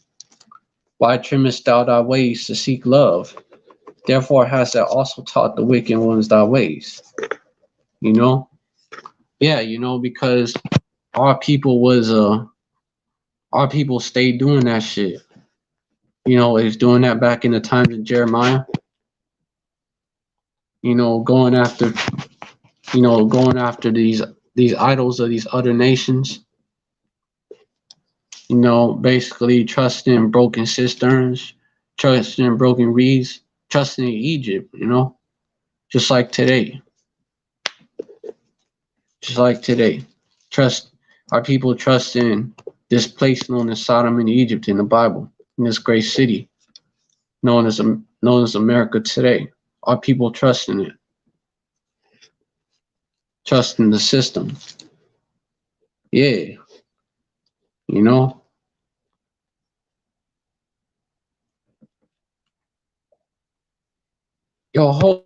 Why trimmest thou thy ways to seek love? Therefore hast thou also taught the wicked ones thy ways. Yeah, because our people stayed doing that shit. It was doing that back in the times of Jeremiah. Going after these idols of these other nations. Basically trusting in broken cisterns, trusting in broken reeds, trusting in Egypt, just like today. Just like today. Our people trust in this place known as Sodom and Egypt in the Bible, in this great city known as America today. Our people trust in it. Trust in the system. Yeah. Yo, hold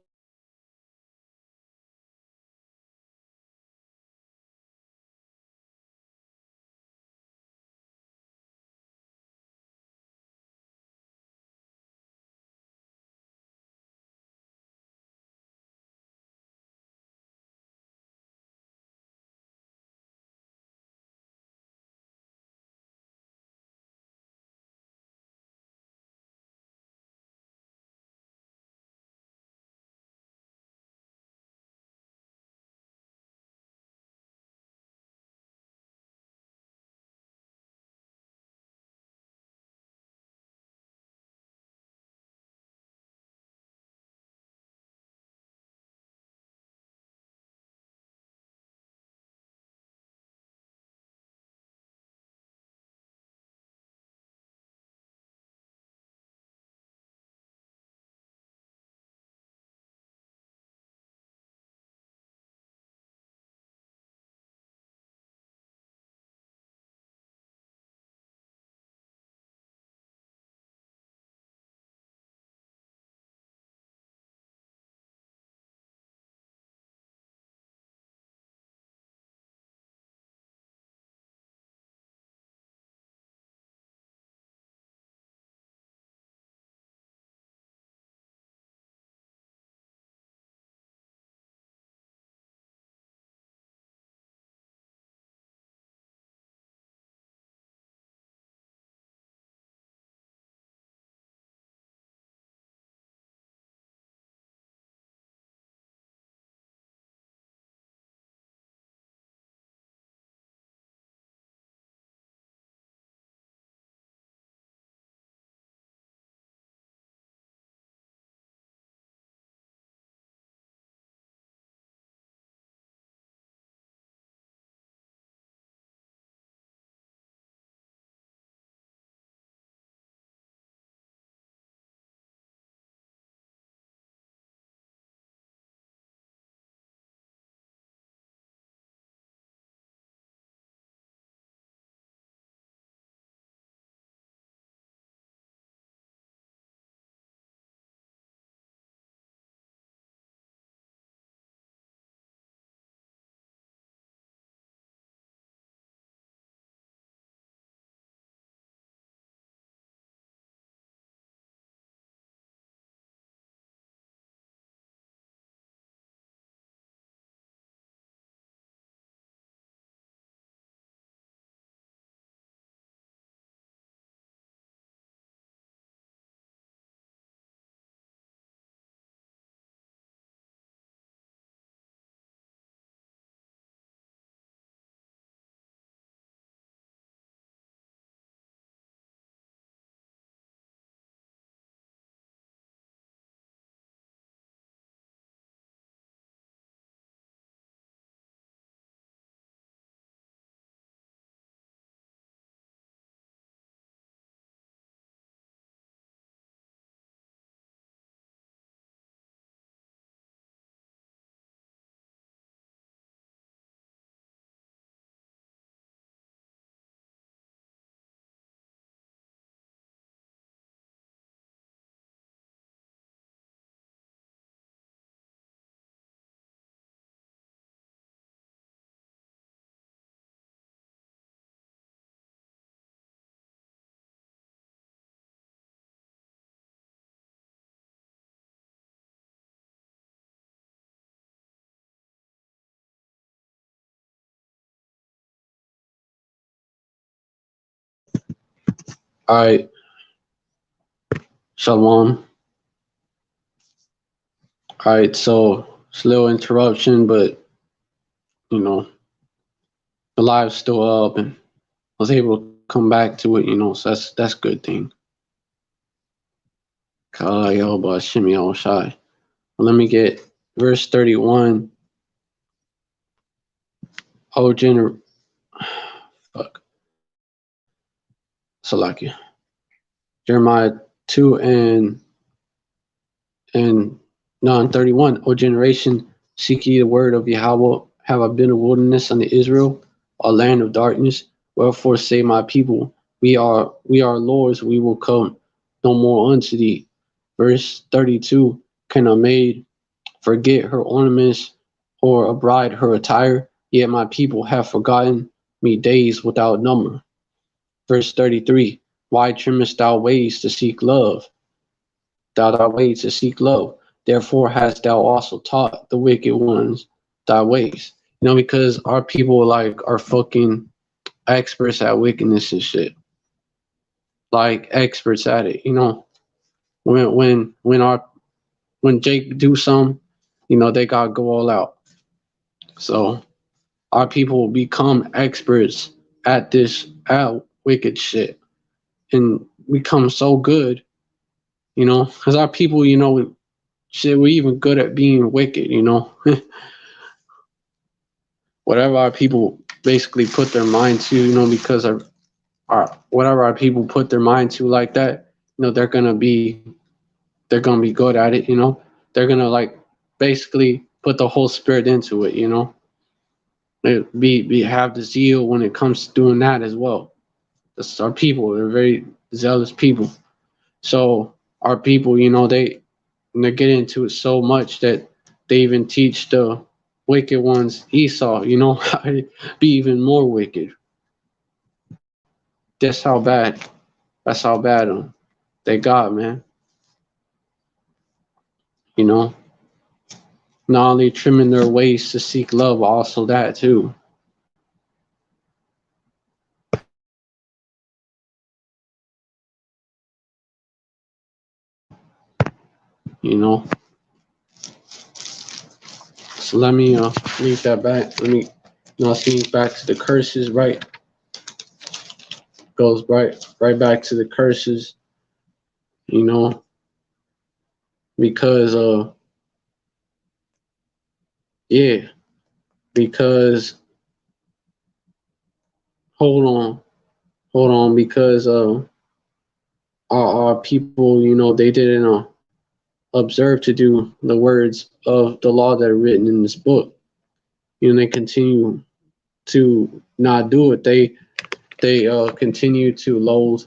All right, shalom. All right, so it's a little interruption, but you know the live's still up, and I was able to come back to it. So that's a good thing. Shimmy all shy. Let me get verse 31. Oh, fuck, Salakia. Jeremiah 2 and 9:31. O generation, seek ye the word of Yahweh. Have I been a wilderness unto Israel, a land of darkness? Wherefore say my people, we are lords, we will come no more unto thee. Verse 32. Can a maid forget her ornaments, or a bride her attire? Yet my people have forgotten me days without number. Verse 33. Why trimmest thou ways to seek love? Thou thy ways to seek love. Therefore hast thou also taught the wicked ones thy ways. Because our people like are fucking experts at wickedness and shit. Like experts at it. When Jake do something, they gotta go all out. So our people become experts at this wicked shit and become so good, because our people, shit, we're even good at being wicked, whatever our people basically put their mind to, because of whatever our people put their mind to like that, they're gonna be good at it, they're gonna like basically put the whole spirit into it, be have the zeal when it comes to doing that as well. That's our people. They're very zealous people. So our people, they get into it so much that they even teach the wicked ones Esau, how to be even more wicked. That's how bad. That's how bad they got, man. You know, not only trimming their waist to seek love, also that too. You know. So let me leave that back. Let me sneak back to the curses, right? Goes right back to the curses, because yeah, because hold on, because our people, they didn't observe to do the words of the law that are written in this book. They continue to not do it. They continue to loathe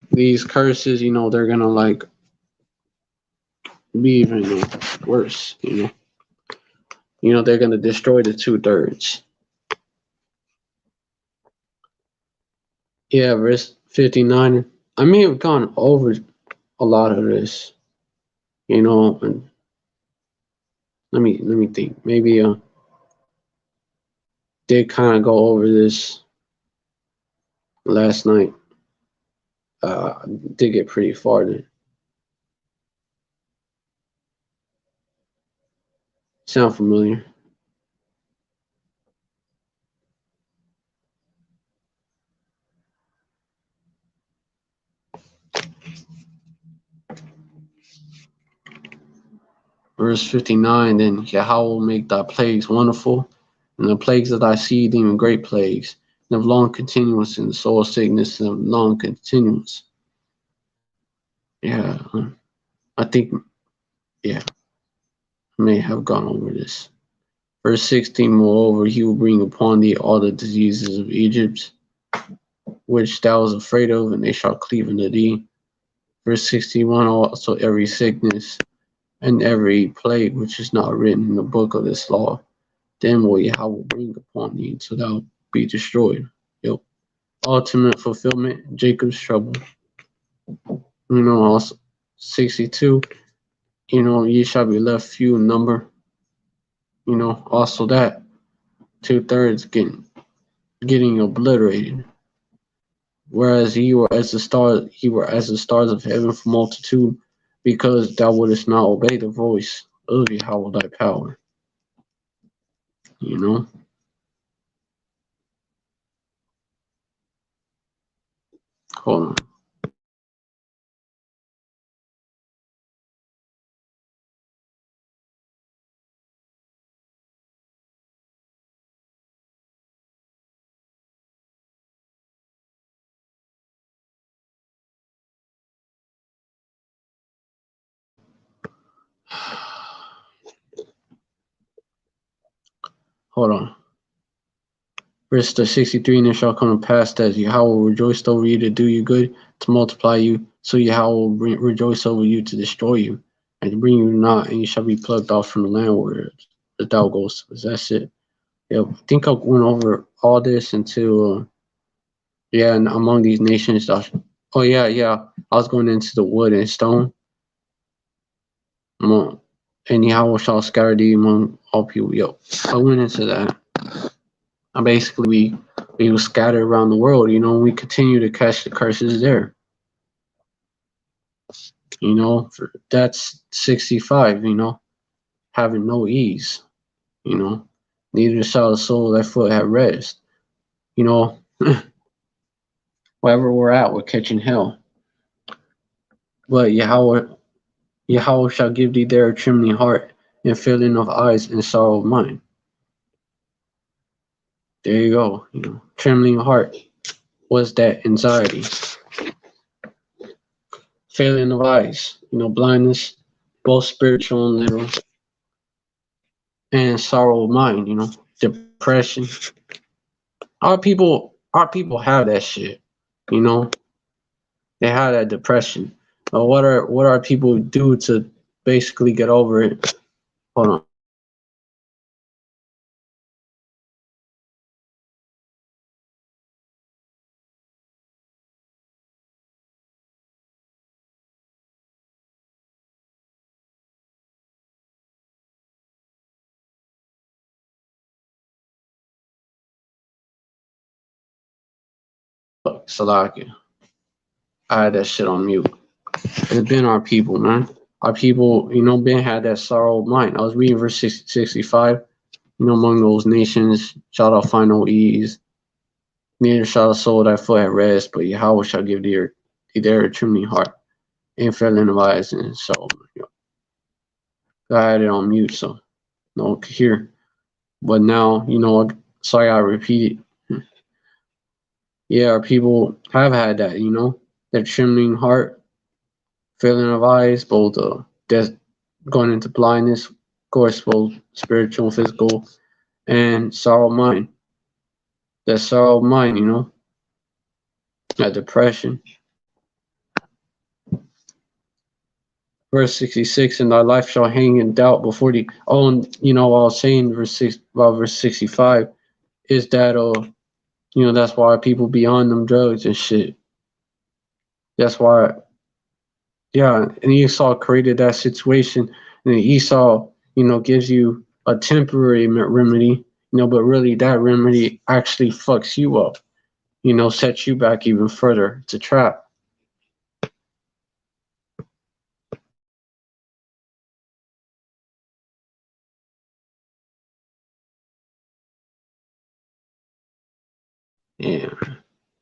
these curses. They're gonna like be even worse. They're gonna destroy the 2/3. Yeah, verse 59. I may have gone over a lot of this, and let me think. Maybe did kind of go over this last night. Did get pretty far then. Sound familiar? Verse 59. Then Yahweh will make thy plagues wonderful, and the plagues of thy seed even great plagues, and of long continuance, and soul sickness, and of long continuance. Yeah, I think, yeah, I may have gone over this. Verse 16, moreover, he will bring upon thee all the diseases of Egypt, which thou was afraid of, and they shall cleave unto thee. Verse 61, also every sickness and every plague which is not written in the book of this law, then will Yahweh bring upon thee, so thou be destroyed. Yep. Ultimate fulfillment, Jacob's trouble. Also 62, ye shall be left few in number. Also that 2/3 getting obliterated. Whereas ye were as the stars of heaven for multitude, because thou wouldest not obey the voice of Yahweh thy power. You know? Hold on. Hold on. Verse 63, and it shall come to pass that Yahweh will rejoice over you to do you good, to multiply you, so Yahweh will rejoice over you to destroy you, and to bring you not, and you shall be plucked off from the land where thou goest. That's it. Yeah, I think I went over all this until, and among these nations, oh yeah, I was going into the wood and stone, and Yahweh shall scatter thee among all people. Yo, I went into that. Basically, we were scattered around the world. We continue to catch the curses there. That's 65. Having no ease. Neither shall the sole of thy foot have rest. Wherever we're at, we're catching hell. But Yahweh shall give thee there a trembling heart, and filling of eyes, and sorrow of mind. There you go. Trembling heart was that anxiety. Failing of eyes, blindness, both spiritual and literal, and sorrow of mind, depression. Our people have that shit, they have that depression. But what are people do to basically get over it? Hold on. Salaki. I had that shit on mute. It's been our people, man. Our people, been had that sorrow of mind. I was reading verse 65. Among those nations shalt thou find no ease, neither shall the soul of thy foot have rest, but Yahweh shall give thee there a trembling heart, and failing of eyes, and so I had it on mute, so no could hear. But now, sorry I repeat it. Yeah, our people have had that, that trembling heart, failing of eyes, both death, going into blindness, of course, both spiritual and physical, and sorrow of mind. That sorrow of mind, that depression. Verse 66, and thy life shall hang in doubt before thee. Oh, and I was saying verse 65 is that that's why people be on them drugs and shit. That's why, yeah, and Esau created that situation, and Esau, gives you a temporary remedy, but really that remedy actually fucks you up, sets you back even further. It's a trap. Yeah.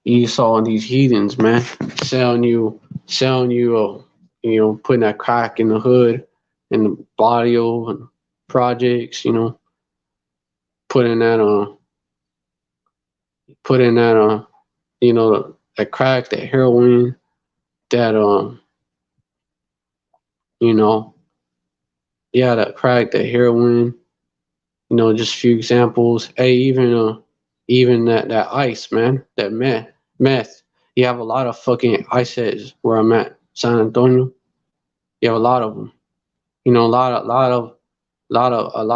Esau and these heathens, man, selling you, putting that crack in the hood, in the barrio and projects, putting that on, that crack, that heroin, that you know, that crack, that heroin, just a few examples. Hey, even that ice, man, that meth. You have a lot of fucking ice heads where I'm at, San Antonio. You have a lot of them. A lot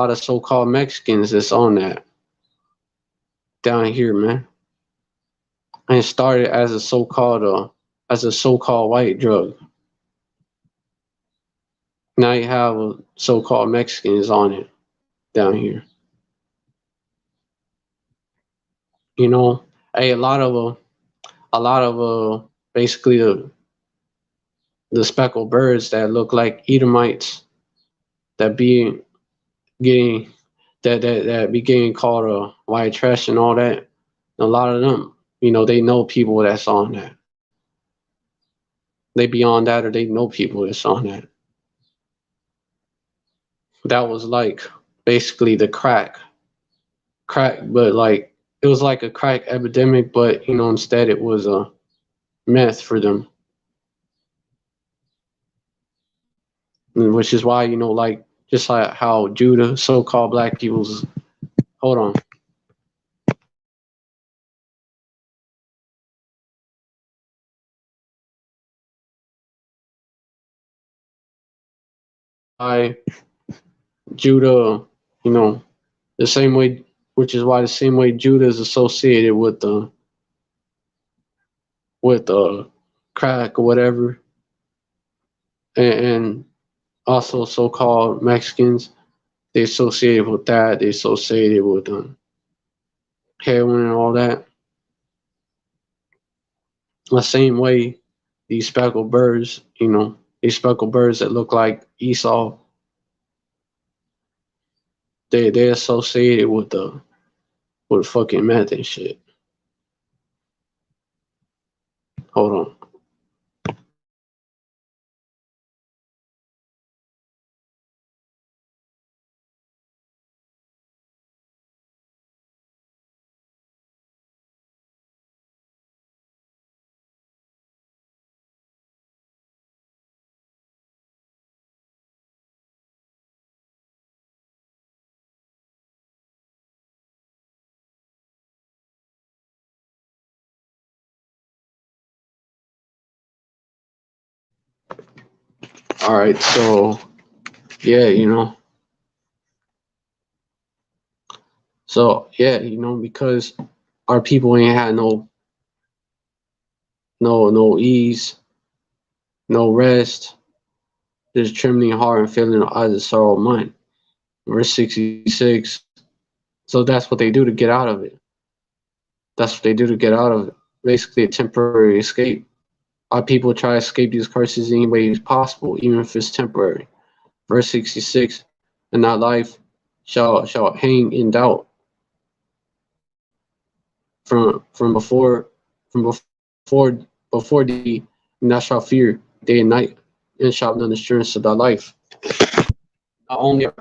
of so-called Mexicans that's on that down here, man. And it started as a so-called white drug. Now you have so-called Mexicans on it down here. You know, hey, a lot of basically the speckled birds that look like Edomites that be getting that be getting called white trash and all that. A lot of them, they know people that's on that. They be on that, or they know people that's on that. That was like basically the crack, but like it was like a crack epidemic, but instead it was a meth for them, which is why like just like how Judah, so-called black people's. Hold on. I Judah, you know, the same way, which is why the same way Judah is associated with with crack or whatever, and also so-called Mexicans, they associated with that. They associated with heroin and all that. The same way these speckled birds, these speckled birds that look like Esau, they associated with fucking meth and shit. Hold on. All right, so yeah, because our people ain't had no ease, no rest, just trembling heart and feeling the eyes of sorrow of mind. Verse 66. So that's what they do to get out of it. That's what they do to get out of it. Basically, a temporary escape. Our people try to escape these curses any way as possible, even if it's temporary. Verse 66. And that life shall hang in doubt from before thee, and thou shalt fear day and night, and shalt know the assurance of thy life. Not only are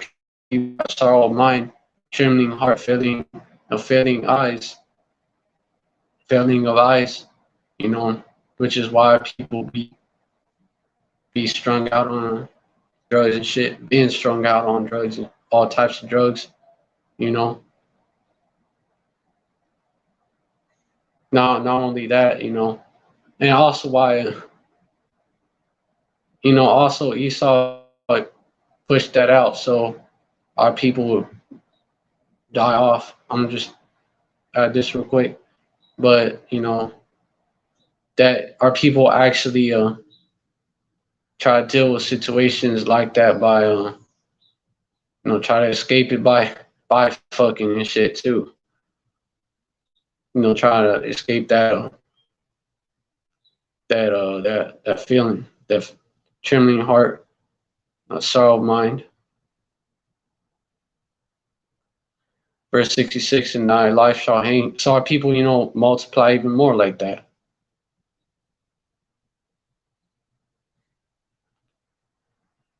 people sorrow of mind, trembling heart, failing of eyes, which is why people be strung out on drugs and shit, being strung out on drugs and all types of drugs, you know. Not only that, and also why, also Esau like pushed that out so our people would die off. I'm just add this real quick, but that our people actually try to deal with situations like that by try to escape it by fucking and shit too. Try to escape that feeling, that trembling heart, sorrow of mind. Verse 66, and thy life shall hang. So our people, multiply even more like that.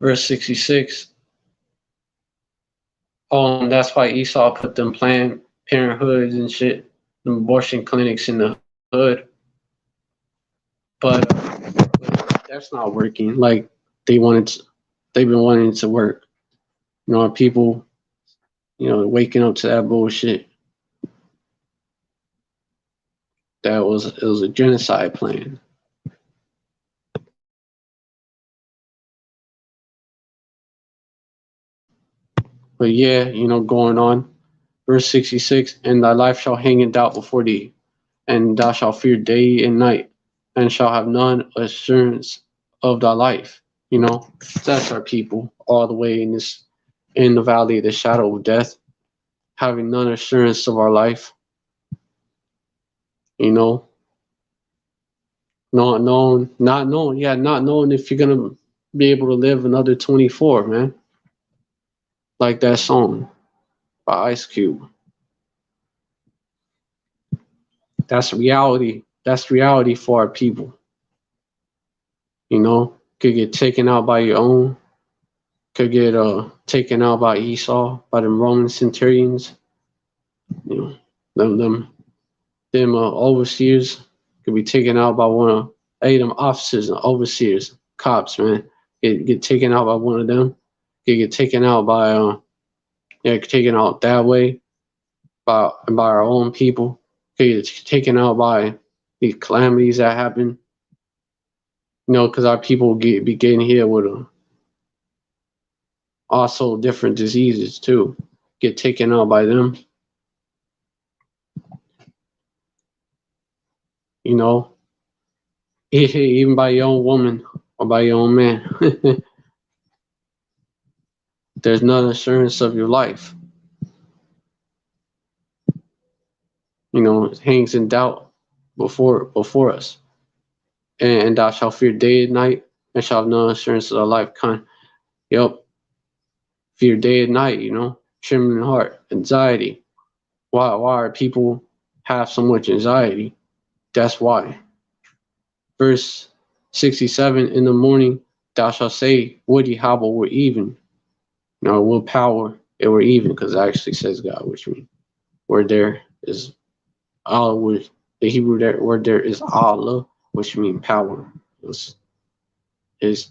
Verse 66. Oh, and that's why Esau put them Planned Parenthoods and shit, them abortion clinics in the hood. But that's not working. Like they've been wanting it to work. Our people, waking up to that bullshit. It was a genocide plan. But yeah, going on. Verse 66, and thy life shall hang in doubt before thee, and thou shalt fear day and night, and shall have none assurance of thy life. You know, that's our people all the way in the valley of the shadow of death, having none assurance of our life. You know, not knowing if you're gonna be able to live another 24, man. Like that song by Ice Cube. That's reality. That's reality for our people. You know, could get taken out by your own, could get taken out by Esau, by the Roman centurions. You know, them overseers could be taken out by one of them officers and overseers, cops, man. Get taken out by one of them. Get taken out by taken out that way by our own people. Get taken out by these calamities that happen. You know, because our people be getting hit with also different diseases too. Get taken out by them. You know, even by your own woman or by your own man. There's no assurance of your life. You know, it hangs in doubt before us. And thou shalt fear day and night, and shalt have no assurance of thy life. Yep, fear day and night. You know, trembling heart, anxiety. Why are people have so much anxiety? That's why. Verse 67: In the morning thou shalt say, would ye how were even? No, willpower, it were even, because it actually says God, which means where there is Allah, with the Hebrew there, where there is Allah, which means power. His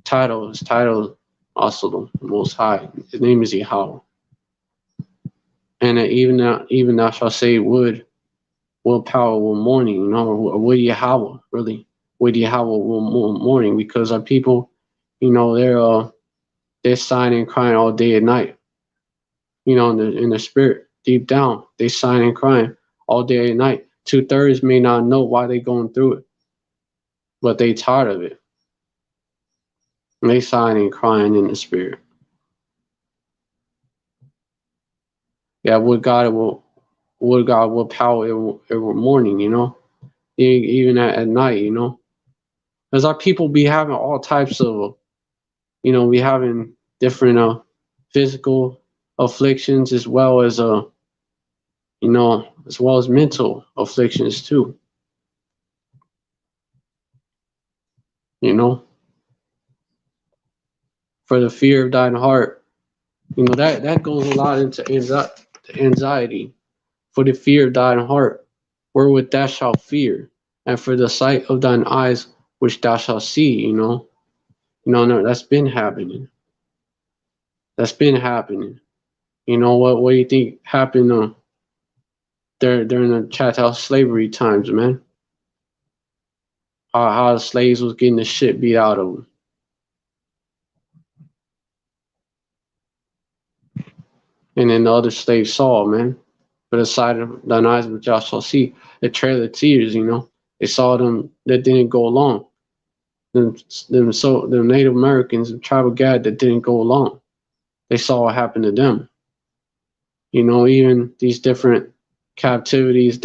title also the Most High. His name is Yahweh. And even thou shalt say willpower will morning, you know, or would Yahweh, really. Would Yahweh will morning, because our people, you know, they're sighing and crying all day and night. You know, in the spirit, deep down, they sighing and crying all day and night. 2/3 may not know why they going through it, but they tired of it. And they sighing and crying in the spirit. Yeah, would God will power it will morning, you know, even at night, you know, because our people be having all types of, you know, we having different physical afflictions as well as you know, as well as mental afflictions too. You know, for the fear of thine heart, you know, that goes a lot into anxiety. For the fear of thine heart, wherewith thou shalt fear, and for the sight of thine eyes, which thou shalt see. You know, no, that's been happening. That's been happening. You know what? What do you think happened during the chattel slavery times, man? How the slaves was getting the shit beat out of them. And then the other slaves saw, man. For the sight of thine eyes which thou shalt see, the trail of tears, you know. They saw them that didn't go along. Them Native Americans, the tribe of Gad that didn't go along. They saw what happened to them. You know, even these different captivities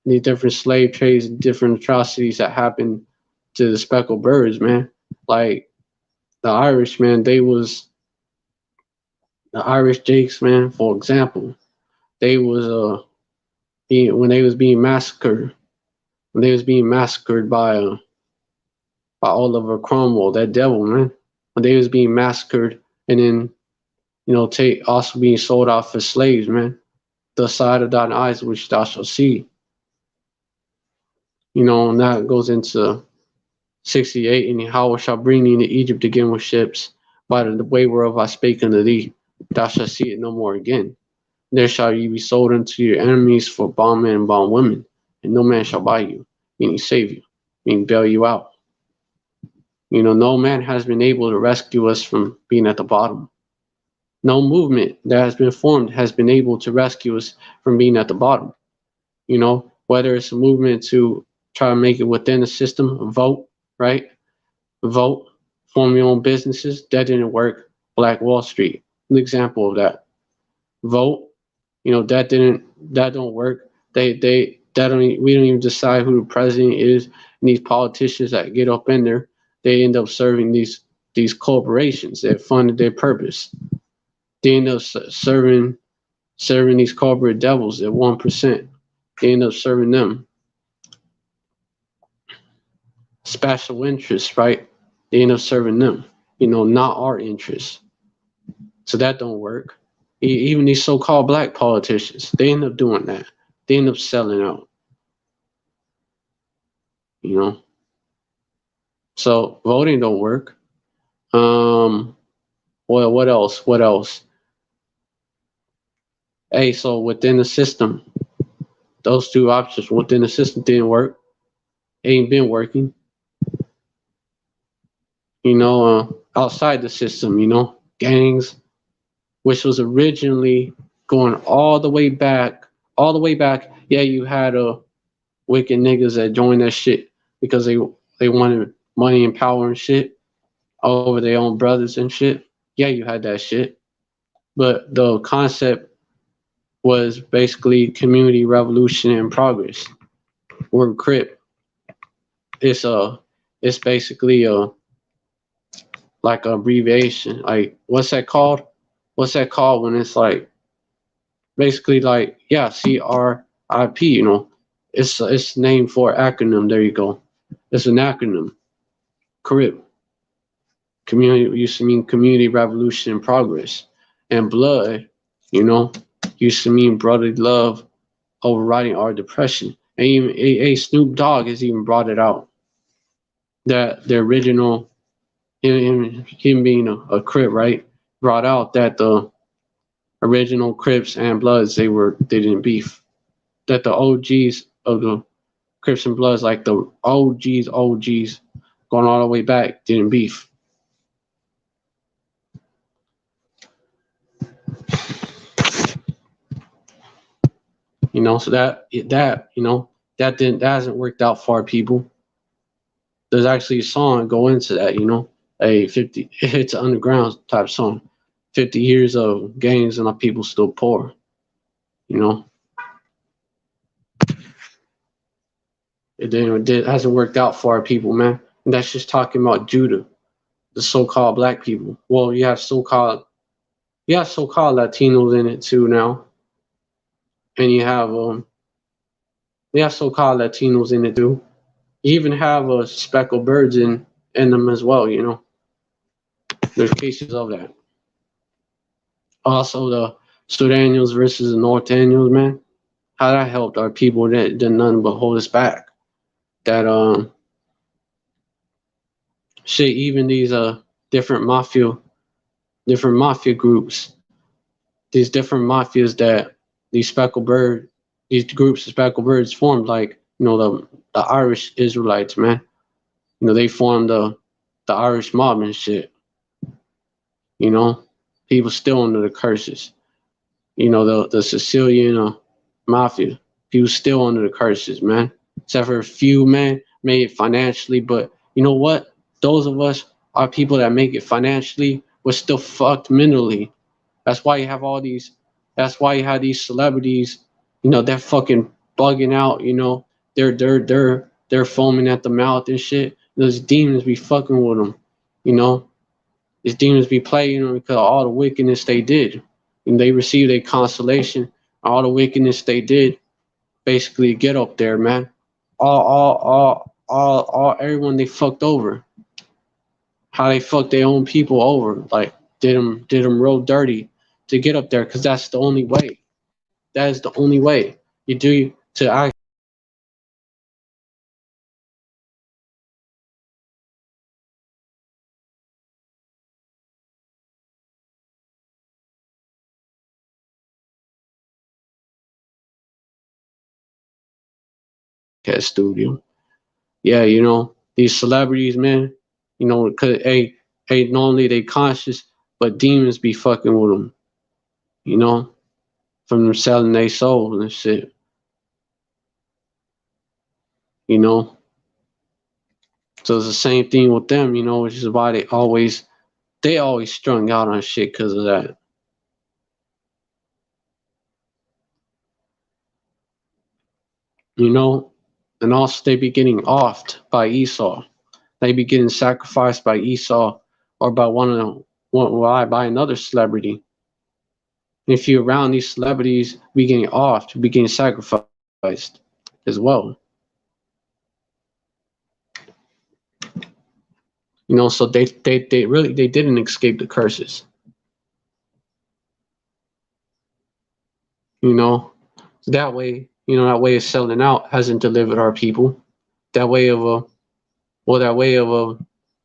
these different slave trades, different atrocities that happened to the speckled birds, man. Like the Irish, man, the Irish Jakes, man, for example, they was when they was being massacred, by Oliver Cromwell, that devil, man. When they was being massacred and then, you know, also being sold out as slaves, man. The side of thine eyes which thou shalt see. You know, and that goes into 68, and Yahweh shall bring thee into Egypt again with ships, by the way whereof I spake unto thee, thou shalt see it no more again. There shall ye be sold unto your enemies for bondmen and bondwomen, and no man shall buy you, meaning save you, meaning bail you out. You know, no man has been able to rescue us from being at the bottom. No movement that has been formed has been able to rescue us from being at the bottom. You know, whether it's a movement to try to make it within the system, vote, right? Vote form your own businesses. That didn't work. Black Wall Street, an example of that. Vote, that don't work. That don't we don't even decide who the president is. And these politicians that get up in there, they end up serving these corporations that funded their purpose. They end up serving these corporate devils at 1%. They end up serving them special interests, right? They end up serving them, not our interests. So that don't work. Even these so-called black politicians, they end up doing that. They end up selling out, you know. So voting don't work. Well, what else? What else? Hey, so within the system, those two options within the system didn't work. Ain't been working. Outside the system, gangs, which was originally going all the way back. Yeah, you had wicked niggas that joined that shit because they wanted money and power and shit over their own brothers and shit. Yeah, you had that shit. But the concept was basically community revolution and progress. Word crip. It's it's basically like an abbreviation. Like what's that called? What's that called when it's like basically like yeah, CRIP, It's named for acronym. There you go. It's an acronym. CRIP. Community used to mean community revolution and progress. And blood, you know, used to mean brotherly love overriding our depression. And even Snoop Dogg has even brought it out. That the original him being a Crip, right? Brought out that the original Crips and Bloods they didn't beef. That the OGs of the Crips and Bloods, like the OGs going all the way back, didn't beef. So that hasn't worked out for our people. There's actually a song go into that, a 50 it's an underground type song. 50 years of gangs and our people still poor, you know. It hasn't worked out for our people, man. And that's just talking about Judah, the so-called black people. Well, you have so-called Latinos in it too now, and you have so-called Latinos in it too. You even have speckled birds in them as well. There's cases of that. Also, the Sudanians versus the Northanians, man. How that helped our people that did nothing but hold us back. That shit. Even these different mafia groups, these different mafias that these groups of speckled birds formed, like the Irish Israelites, man. They formed the Irish mob and shit. People still under the curses. The Sicilian mafia. People still under the curses, man. Except for a few, man, made it financially. But you know what? Those of us are people that make it financially. We're still fucked mentally. That's why you have all these. That's why you have these celebrities. They're fucking bugging out. They're foaming at the mouth and shit. Those demons be fucking with them. You know, these demons be playing them because of all the wickedness they did, and they received a consolation. All the wickedness they did, basically get up there, man. Everyone they fucked over. How they fucked their own people over, like did them real dirty to get up there, because that's the only way. That is the only way you do to actually get a studio. Yeah, these celebrities, man. Cause normally they conscious, but demons be fucking with them. You know, from them selling their souls and shit. You know, So it's the same thing with them, which is why they always strung out on shit because of that. And also they be getting offed by Esau. They be getting sacrificed by Esau or by by another celebrity. If you're around these celebrities, be getting offed, be getting sacrificed as well. So they really they didn't escape the curses. You know, that way of selling out hasn't delivered our people. That way of that way of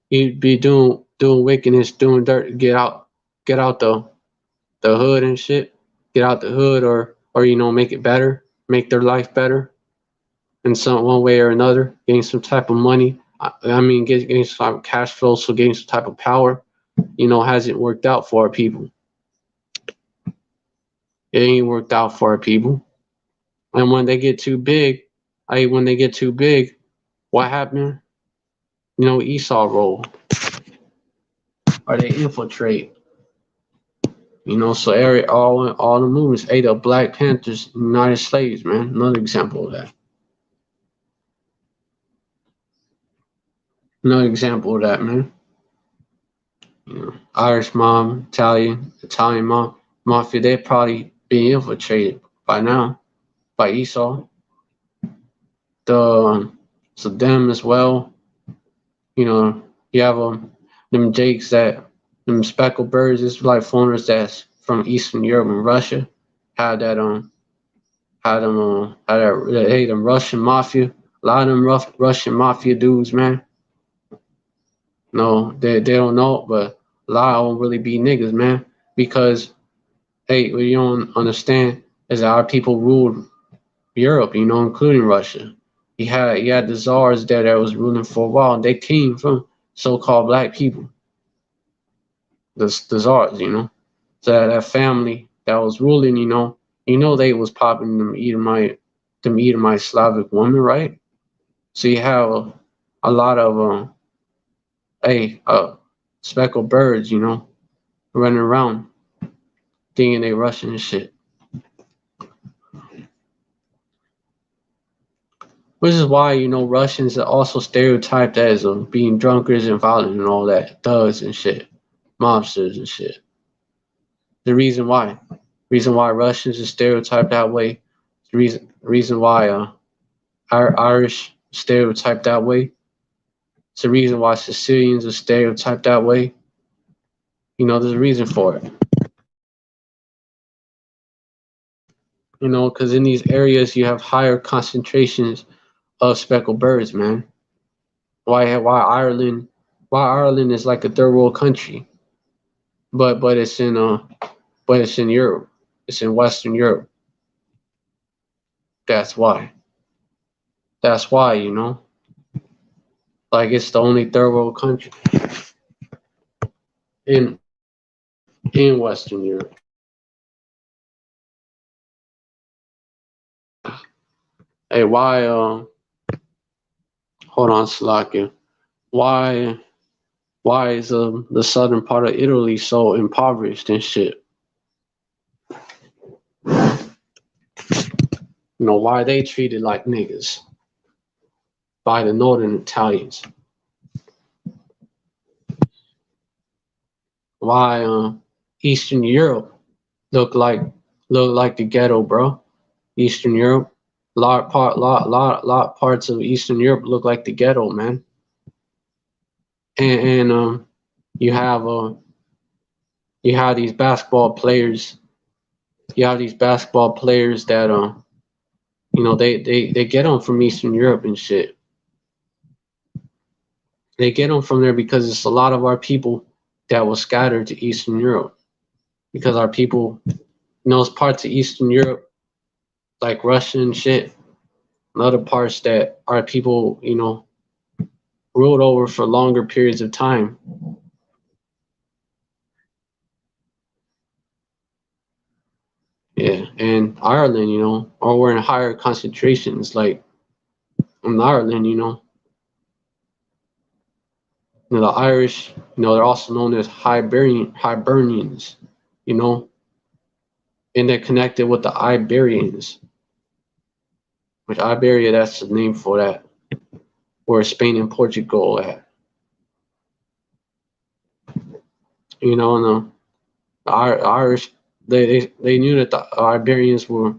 you be doing wickedness, doing dirt, get out the hood and shit, get out the hood or make it better, make their life better in some one way or another, getting some type of money. I mean, getting some type of cash flow, so getting some type of power, hasn't worked out for our people. It ain't worked out for our people. And when they get too big, when they get too big, what happened? Esau roll, or they infiltrate. So all the movements ate up Black Panthers, United Slaves, man. Another example of that. Another example of that, man. Irish mom, Italian mom, mafia, they'd probably be infiltrated by now by Esau. So them as well. You have them Jakes them speckled birds, Israelite foreigners that's from Eastern Europe and Russia, had them Russian mafia. A lot of them Russian mafia dudes, man. No, they don't know, but a lot of them really be niggas, man. Because hey, what you don't understand is that our people ruled Europe, including Russia. You had the czars there that was ruling for a while, and they came from so-called black people. The czars, So that family that was ruling, they was popping them Edomite Slavic women, right? So you have a lot of speckled birds, running around thinking they Russian and shit. Which is why, Russians are also stereotyped as being drunkards and violent and all that, thugs and shit, mobsters and shit. The reason why Russians are stereotyped that way, the reason why our Irish stereotyped that way, it's the reason why Sicilians are stereotyped that way. There's a reason for it. Because in these areas you have higher concentrations of speckled birds, man. Why Ireland is like a third world country, but it's in Europe. It's in Western Europe. That's why. That's why, like it's the only third world country in Western Europe. Hey, why hold on, Slovakia. Why is the southern part of Italy so impoverished and shit? Why are they treated like niggas by the northern Italians? Why Eastern Europe look like the ghetto, bro? Eastern Europe, lot parts of Eastern Europe look like the ghetto, man. And you have these basketball players. You have these basketball players that they get them from Eastern Europe and shit. They get them from there because it's a lot of our people that was scattered to Eastern Europe. Because our people, those parts of Eastern Europe, like Russia and shit, and other parts that our people, ruled over for longer periods of time. Yeah, and Ireland, or we're in higher concentrations, like in Ireland, The Irish, they're also known as Hibernians, you know, and they're connected with the Iberians, which Iberia, that's the name for that, where Spain and Portugal at. And the Irish, they knew that the Iberians were,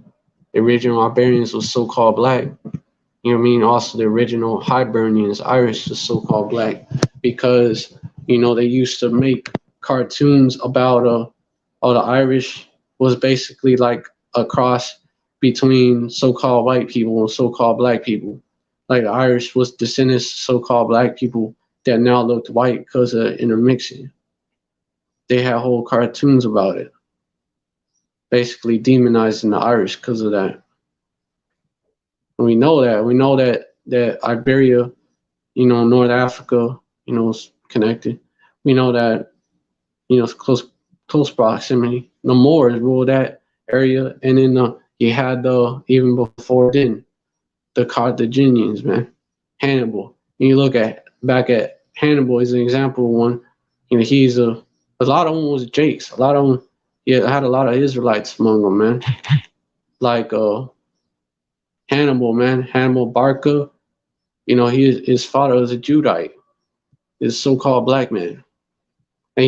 the original Iberians was so-called black. You know what I mean? Also, the original Hibernians, Irish, was so-called black because, they used to make cartoons about all the Irish was basically like a cross between so-called white people and so-called black people. Like the Irish was descendants of so-called black people that now looked white because of intermixing. They had whole cartoons about it, basically demonizing the Irish because of that. And we know that. We know that Iberia, North Africa, is connected. We know that, it's close proximity. The Moors ruled that area, and then you had even before then the Carthaginians, man, Hannibal. And you look back at Hannibal as an example of one. He's a lot of them was Jakes. A lot of them, had a lot of Israelites among them, man. Like Hannibal, man, Hannibal Barca. His father was a Judite, his so-called black man, and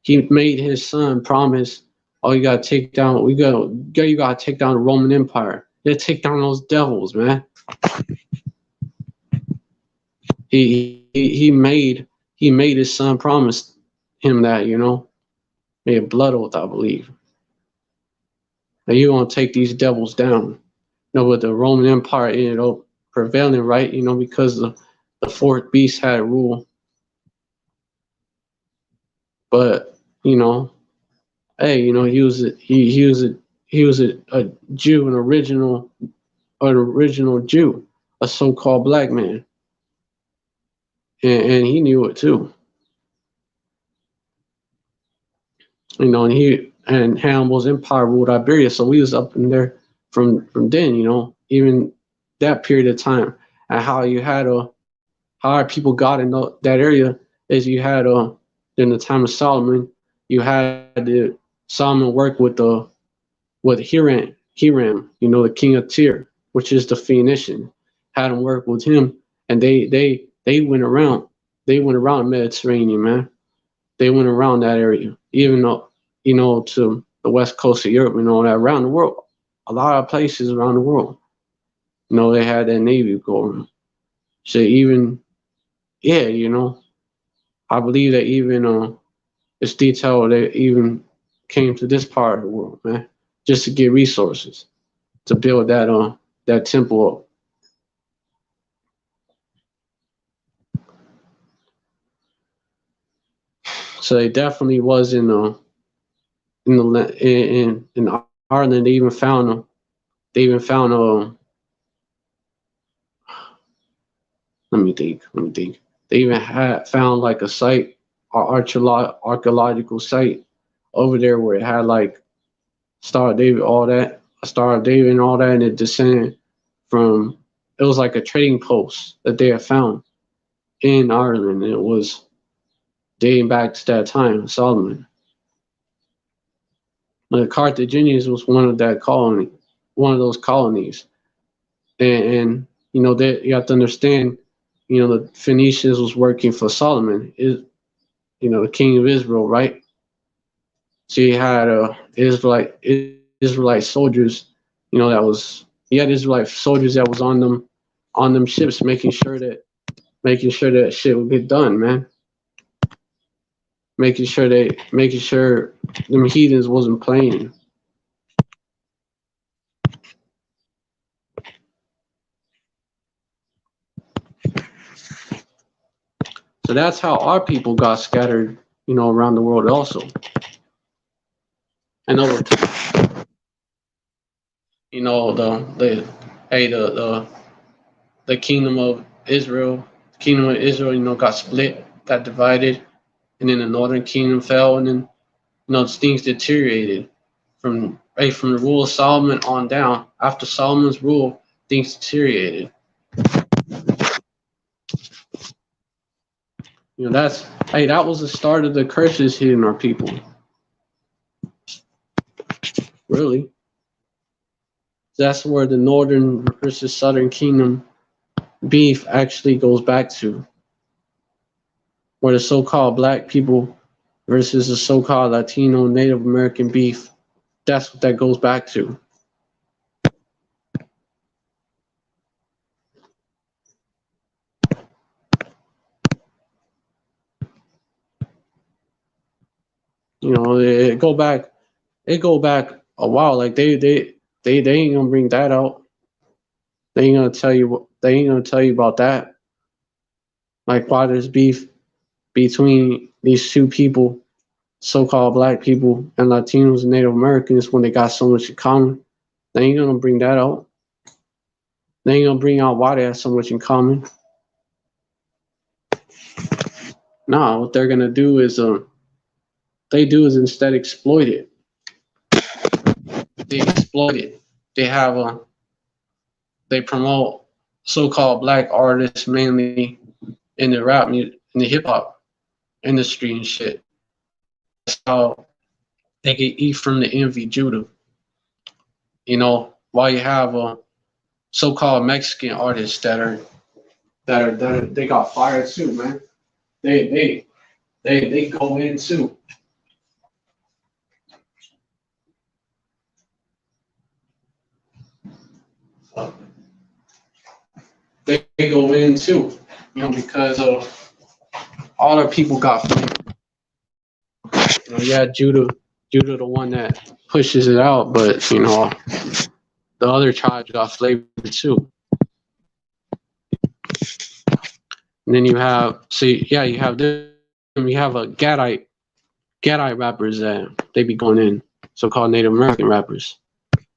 he made his son promise, oh, you gotta take down, you gotta take down the Roman Empire. You gotta take down those devils, man. He made his son promise him that, made a blood oath, I believe. That you gonna take these devils down. But the Roman Empire ended up prevailing, right? Because the fourth beast had rule. But hey, he was a Jew, an original Jew, a so-called black man, and he knew it too. And Hannibal's empire ruled Iberia, so we was up in there from then, even that period of time, and how our people got in that area is you had in the time of Solomon, you had Solomon work with Hiram, the king of Tyre, which is the Phoenician, had him work with him, and they went around the Mediterranean, man. They went around that area, even though, to the west coast of Europe and all that, around the world. A lot of places around the world, they had that navy going. So even, yeah, I believe that even it's detailed they even came to this part of the world, man, just to get resources to build that temple up. So they definitely was in Ireland. They even found let me think. They even had found like a site, archaeological site over there where it had like Star of David, and all that, and it descended from. It was like a trading post that they had found in Ireland, and it was dating back to that time, Solomon. The Carthaginians was one of those colonies, and that you have to understand, the Phoenicians was working for Solomon, is the king of Israel, right? So you had Israelite soldiers, you had Israelite soldiers that was on them ships, making sure that shit would get done, man. Making sure them heathens wasn't playing. So that's how our people got scattered, around the world also. And over time, the kingdom of Israel, got split, got divided, and then the northern kingdom fell, and then things deteriorated from the rule of Solomon on down. After Solomon's rule, things deteriorated. You know, that was the start of the curses hitting our people. Really. That's where the northern versus southern kingdom beef actually goes back to. Where the so-called black people versus the so-called Latino Native American beef. That's what that goes back to. You know, it go back a while. Like they ain't gonna bring that out. They ain't gonna tell you about that. Like why there's beef between these two people, so-called black people and Latinos and Native Americans when they got so much in common. They ain't gonna bring that out. They ain't gonna bring out why they have so much in common. Nah, what they're gonna do is instead exploit it. They exploit it. They promote so-called black artists mainly in the rap music, in the hip hop industry and shit. That's how they can eat from the envy Judah. You know, while you have so-called Mexican artists that are they got fired too, man. They go in too. They go in too, you know, because all our people got flamed. You know, yeah, Judah the one that pushes it out, but you know, the other tribes got flavored too. And then you have, you have them. You have a Gadite rappers that they be going in, so-called Native American rappers.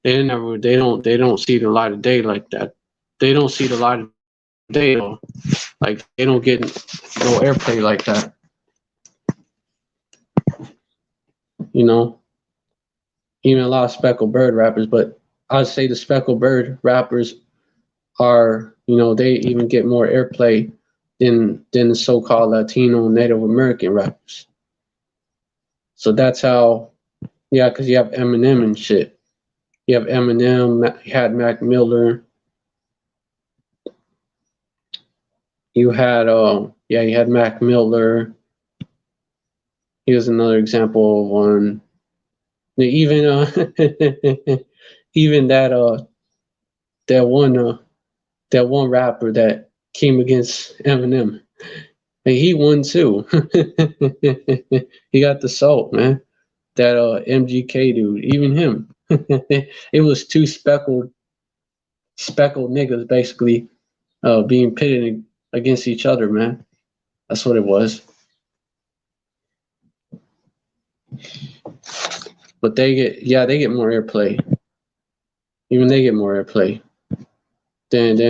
They don't see the light of day like that. They don't see the light of day, like they don't get no airplay like that. You know, even a lot of speckled bird rappers, but I'd say the speckled bird rappers are, you know, they even get more airplay than the so-called Latino Native American rappers. So that's how, yeah, because you have Eminem and shit. You have Eminem, you had Mac Miller. You had you had Mac Miller. Here's another example of one. Even even that one rapper that came against Eminem. And he won too. He got the salt, man. That MGK dude, even him. It was two speckled niggas basically being pitted against each other, man. That's what it was. But they get more airplay. Even they get more airplay than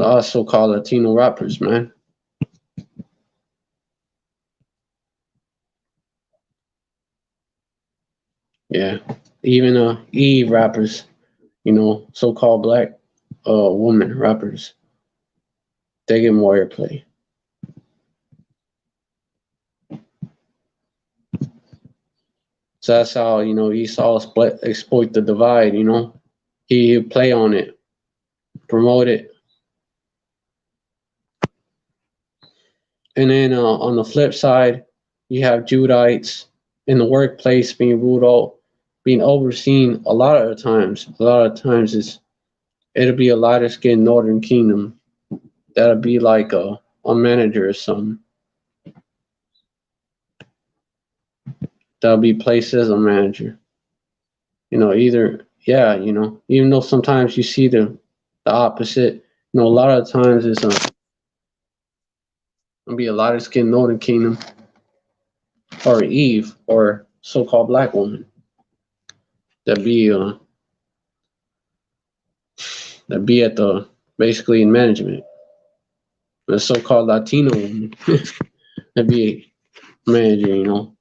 also called Latino rappers, man. Yeah, even Eve rappers, you know, so-called black woman rappers, they get more airplay. So that's how, you know, Esau exploit the divide. You know, he play on it, promote it, and then on the flip side, you have Judites in the workplace being ruled out, being overseen a lot of times. A lot of times it'll be a lighter skinned Northern Kingdom that'll be like a manager or something. That'll be placed as a manager. You know, either you know, even though sometimes you see the opposite, you know, a lot of times it's gonna be a lighter skinned Northern Kingdom or Eve or so called black woman that be at the basically in management. The so called Latino woman that be a manager, you know.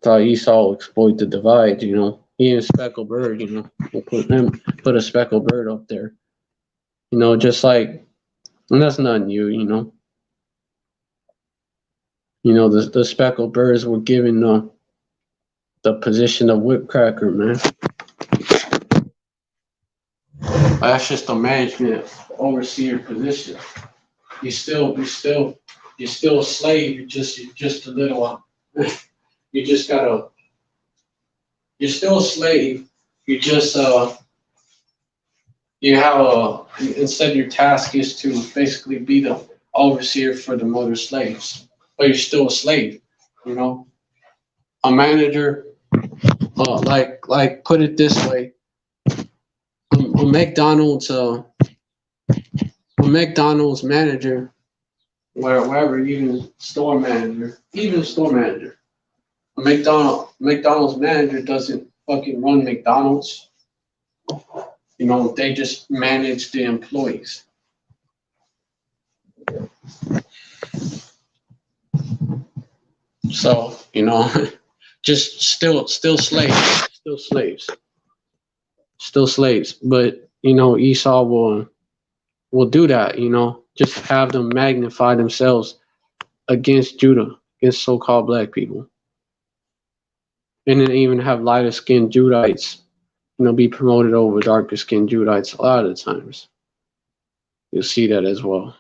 How Esau exploit the divide, you know. Even speckled bird, you know, we'll put a speckled bird up there. You know, just like And that's nothing new, you know. The speckled birds were given the position of whipcracker, man. That's just a management overseer position. You still you're still a slave. You're just a little. You just gotta. You're still a slave. You just you have instead your task is to basically be the overseer for the mother slaves, but you're still a slave. You know, a manager. Like put it this way, a McDonald's manager, wherever, even store manager, a McDonald's manager doesn't fucking run McDonald's. They just manage the employees. So, just still slaves. But Esau will do that. Just have them magnify themselves against Judah, against so-called black people, and then even have lighter skinned Judites, be promoted over darker skinned Judites a lot of the times. You'll see that as well.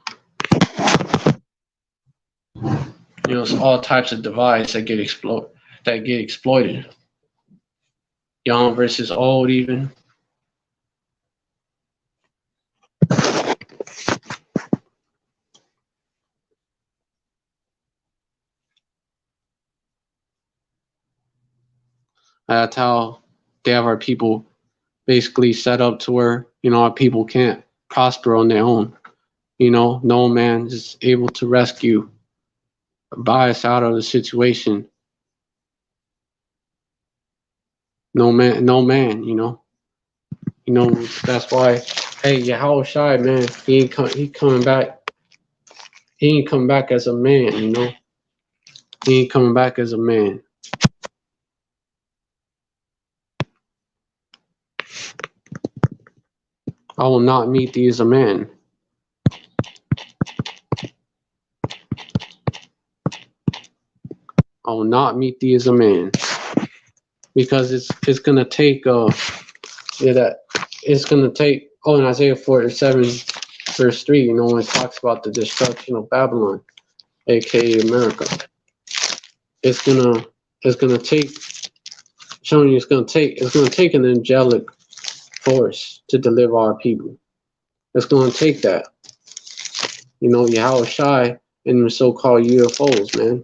It's all types of divides that get exploited. Young versus old, even. That's how they have our people basically set up to where, our people can't prosper on their own. No man is able to rescue or buy us out of the situation. No man, that's why, hey, Yahweh Shai, man, he coming back. He ain't coming back as a man, He ain't coming back as a man. I will not meet thee as a man. I will not meet thee as a man. Because it's gonna take it's gonna take in Isaiah 47 verse 3, when it talks about the destruction of Babylon, aka America. It's gonna take showing you it's gonna take an angelic force to deliver our people. It's gonna take that. Yahweh Shai and the so-called UFOs, man.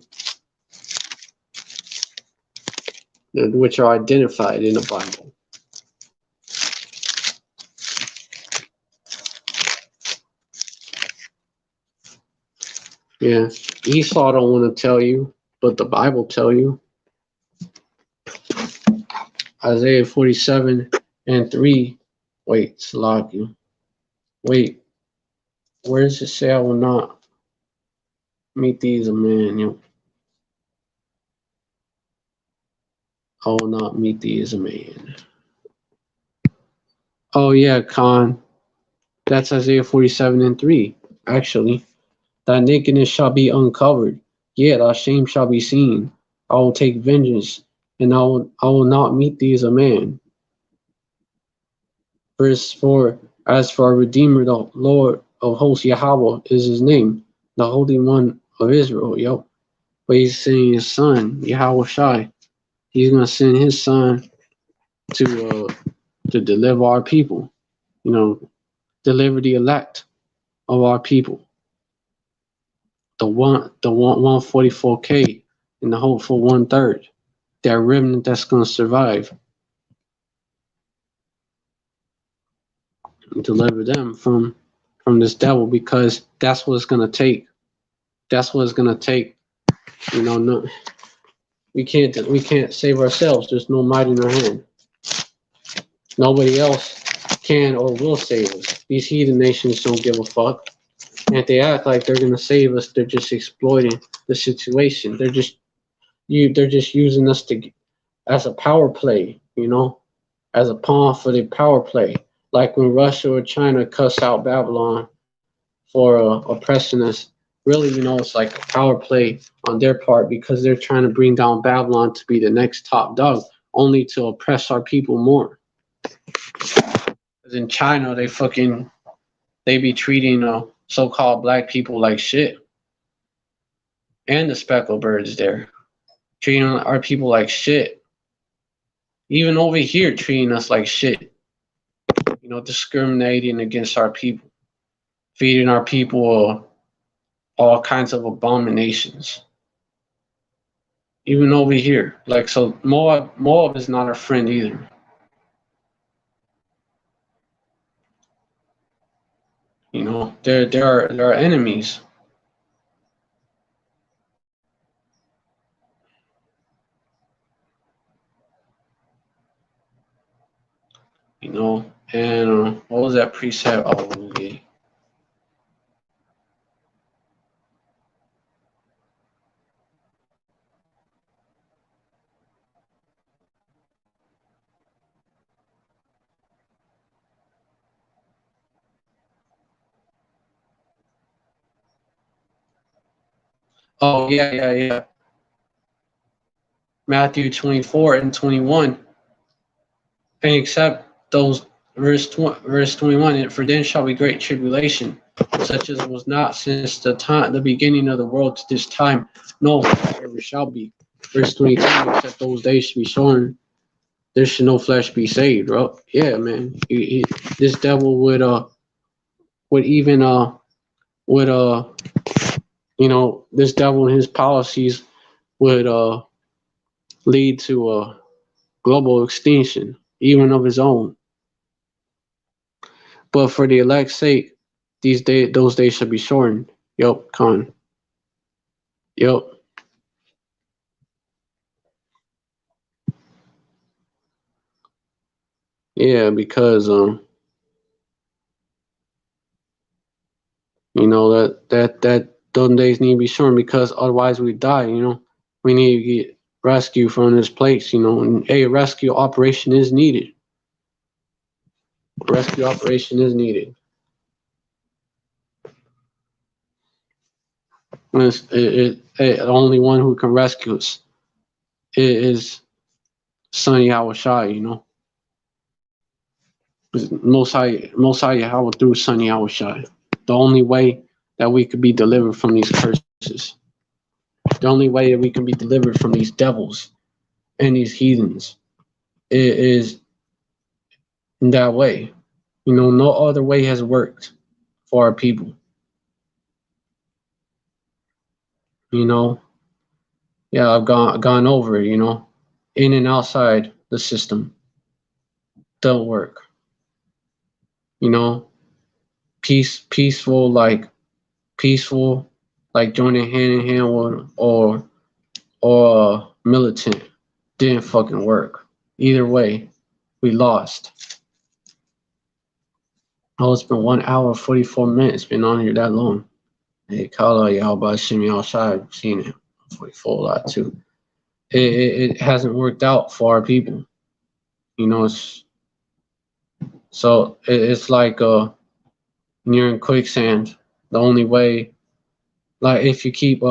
Which are identified in the Bible. Yeah, Esau don't want to tell you, but the Bible tell you. Isaiah 47 and 3. Wait, Salaki. Wait, where does it say I will not meet thee as a man? I will not meet thee as a man. Oh yeah, Khan. That's Isaiah 47 and 3, actually. Thy nakedness shall be uncovered, yet thy shame shall be seen. I will take vengeance, and I will not meet thee as a man. Verse 4, as for our Redeemer, the Lord of hosts, Yahweh is his name, the Holy One of Israel. Yep. But he's sending his son, Yahweh Shai. He's going to send his son to deliver our people, deliver the elect of our people. The 144K and the hopeful 1/3, that remnant that's going to survive, and deliver them from this devil, because that's what it's going to take. That's what it's going to take. No, we can't save ourselves. There's no might in our hand. Nobody else can or will save us. These heathen nations don't give a fuck. And if they act like they're going to save us, they're just exploiting the situation. They're just using us as a power play, as a pawn for their power play. Like when Russia or China cuss out Babylon for oppressing us. Really, it's like a power play on their part because they're trying to bring down Babylon to be the next top dog, only to oppress our people more. Because in China, they be treating so-called black people like shit, and the speckled birds there treating our people like shit. Even over here, treating us like shit. Discriminating against our people, feeding our people all kinds of abominations. Even over here, like so, Moab is not our friend either. There are enemies. And what was that precept? Oh, yeah. Oh, yeah, yeah, yeah. Matthew 24 and 21. And except those verse 21, and for then shall be great tribulation, such as was not since the beginning of the world to this time, no, ever shall be. Verse 22, except those days should be shorn, there should no flesh be saved, bro. Yeah, man. This devil would even would this devil and his policies would lead to a global extinction, even of his own. But for the elect's sake, those days should be shortened. Yup, Khan. Yup. Yeah, because that those days need to be shortened because otherwise we die. We need to get rescued from this place. And a rescue operation is needed. A rescue operation is needed. And the only one who can rescue us is Son Yahushua. Most High Yahweh through Son Yahushua. The only way that we could be delivered from these curses. The only way that we can be delivered from these devils and these heathens is in that way. No other way has worked for our people. Yeah, I've gone over it. In and outside the system don't work. Peaceful like joining hand in hand with or militant didn't fucking work. Either way, we lost. Oh, it's been 1 hour 44 minutes. Been on here that long. Hey, Kala, y'all by Shimmy outside. Seen it 44 a lot too. It hasn't worked out for our people. It's like you're in quicksand. The only way, like if you keep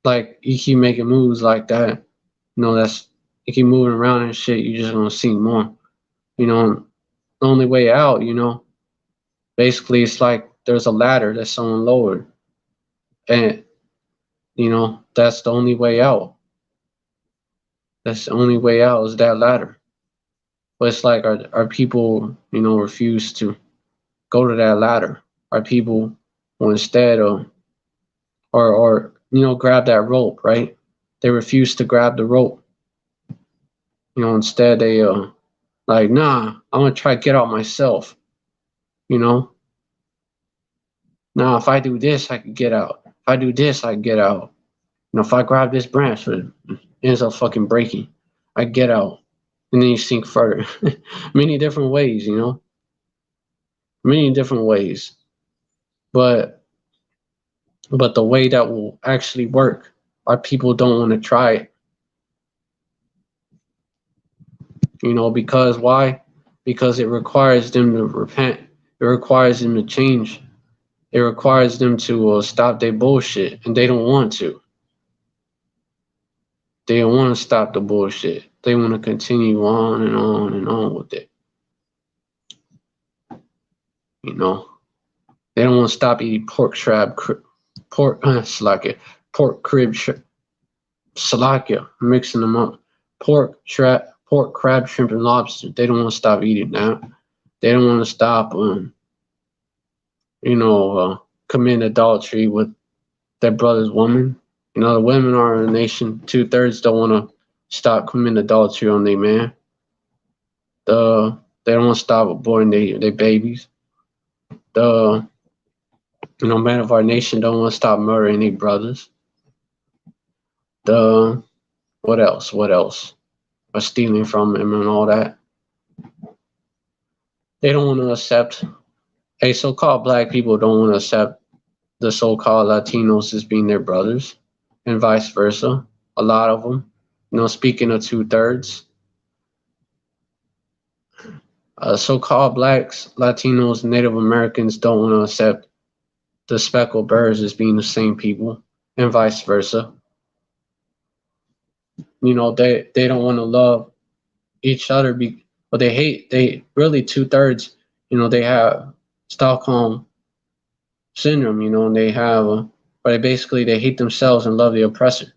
like you keep making moves like that, that's you keep moving around and shit, you're just gonna sink more. The only way out, basically it's like there's a ladder that's someone lowered. And that's the only way out. That's the only way out is that ladder. But it's like our people, refuse to go to that ladder. Our people will instead or grab that rope, right? They refuse to grab the rope. Instead they like, nah, I'm gonna try to get out myself. Now if I do this, I could get out. If I do this, I get out. If I grab this branch, it ends up fucking breaking. I get out, and then you sink further. Many different ways, many different ways. But the way that will actually work, our people don't want to try it. Because why? Because it requires them to repent. It requires them to change. It requires them to stop their bullshit, and they don't want to. They don't want to stop the bullshit. They want to continue on and on and on with it. You know, they don't want to stop eating pork crab, salakia, mixing them up. Pork, crab, shrimp, and lobster. They don't want to stop eating that. They don't want to stop, committing adultery with their brother's woman. You know, the women are in a nation. 2/3 don't want to stop committing adultery on their man. They don't want to stop aborting their babies. Men of our nation don't want to stop murdering their brothers. What else? Or stealing from them and all that. They don't want to accept. So-called black people don't want to accept the so-called Latinos as being their brothers, and vice versa. A lot of them. Speaking of 2/3, so-called blacks, Latinos, Native Americans don't want to accept the speckled birds as being the same people, and vice versa. They don't want to love each other, but they really 2/3. They have Stockholm syndrome. And they have, but basically they hate themselves and love the oppressor.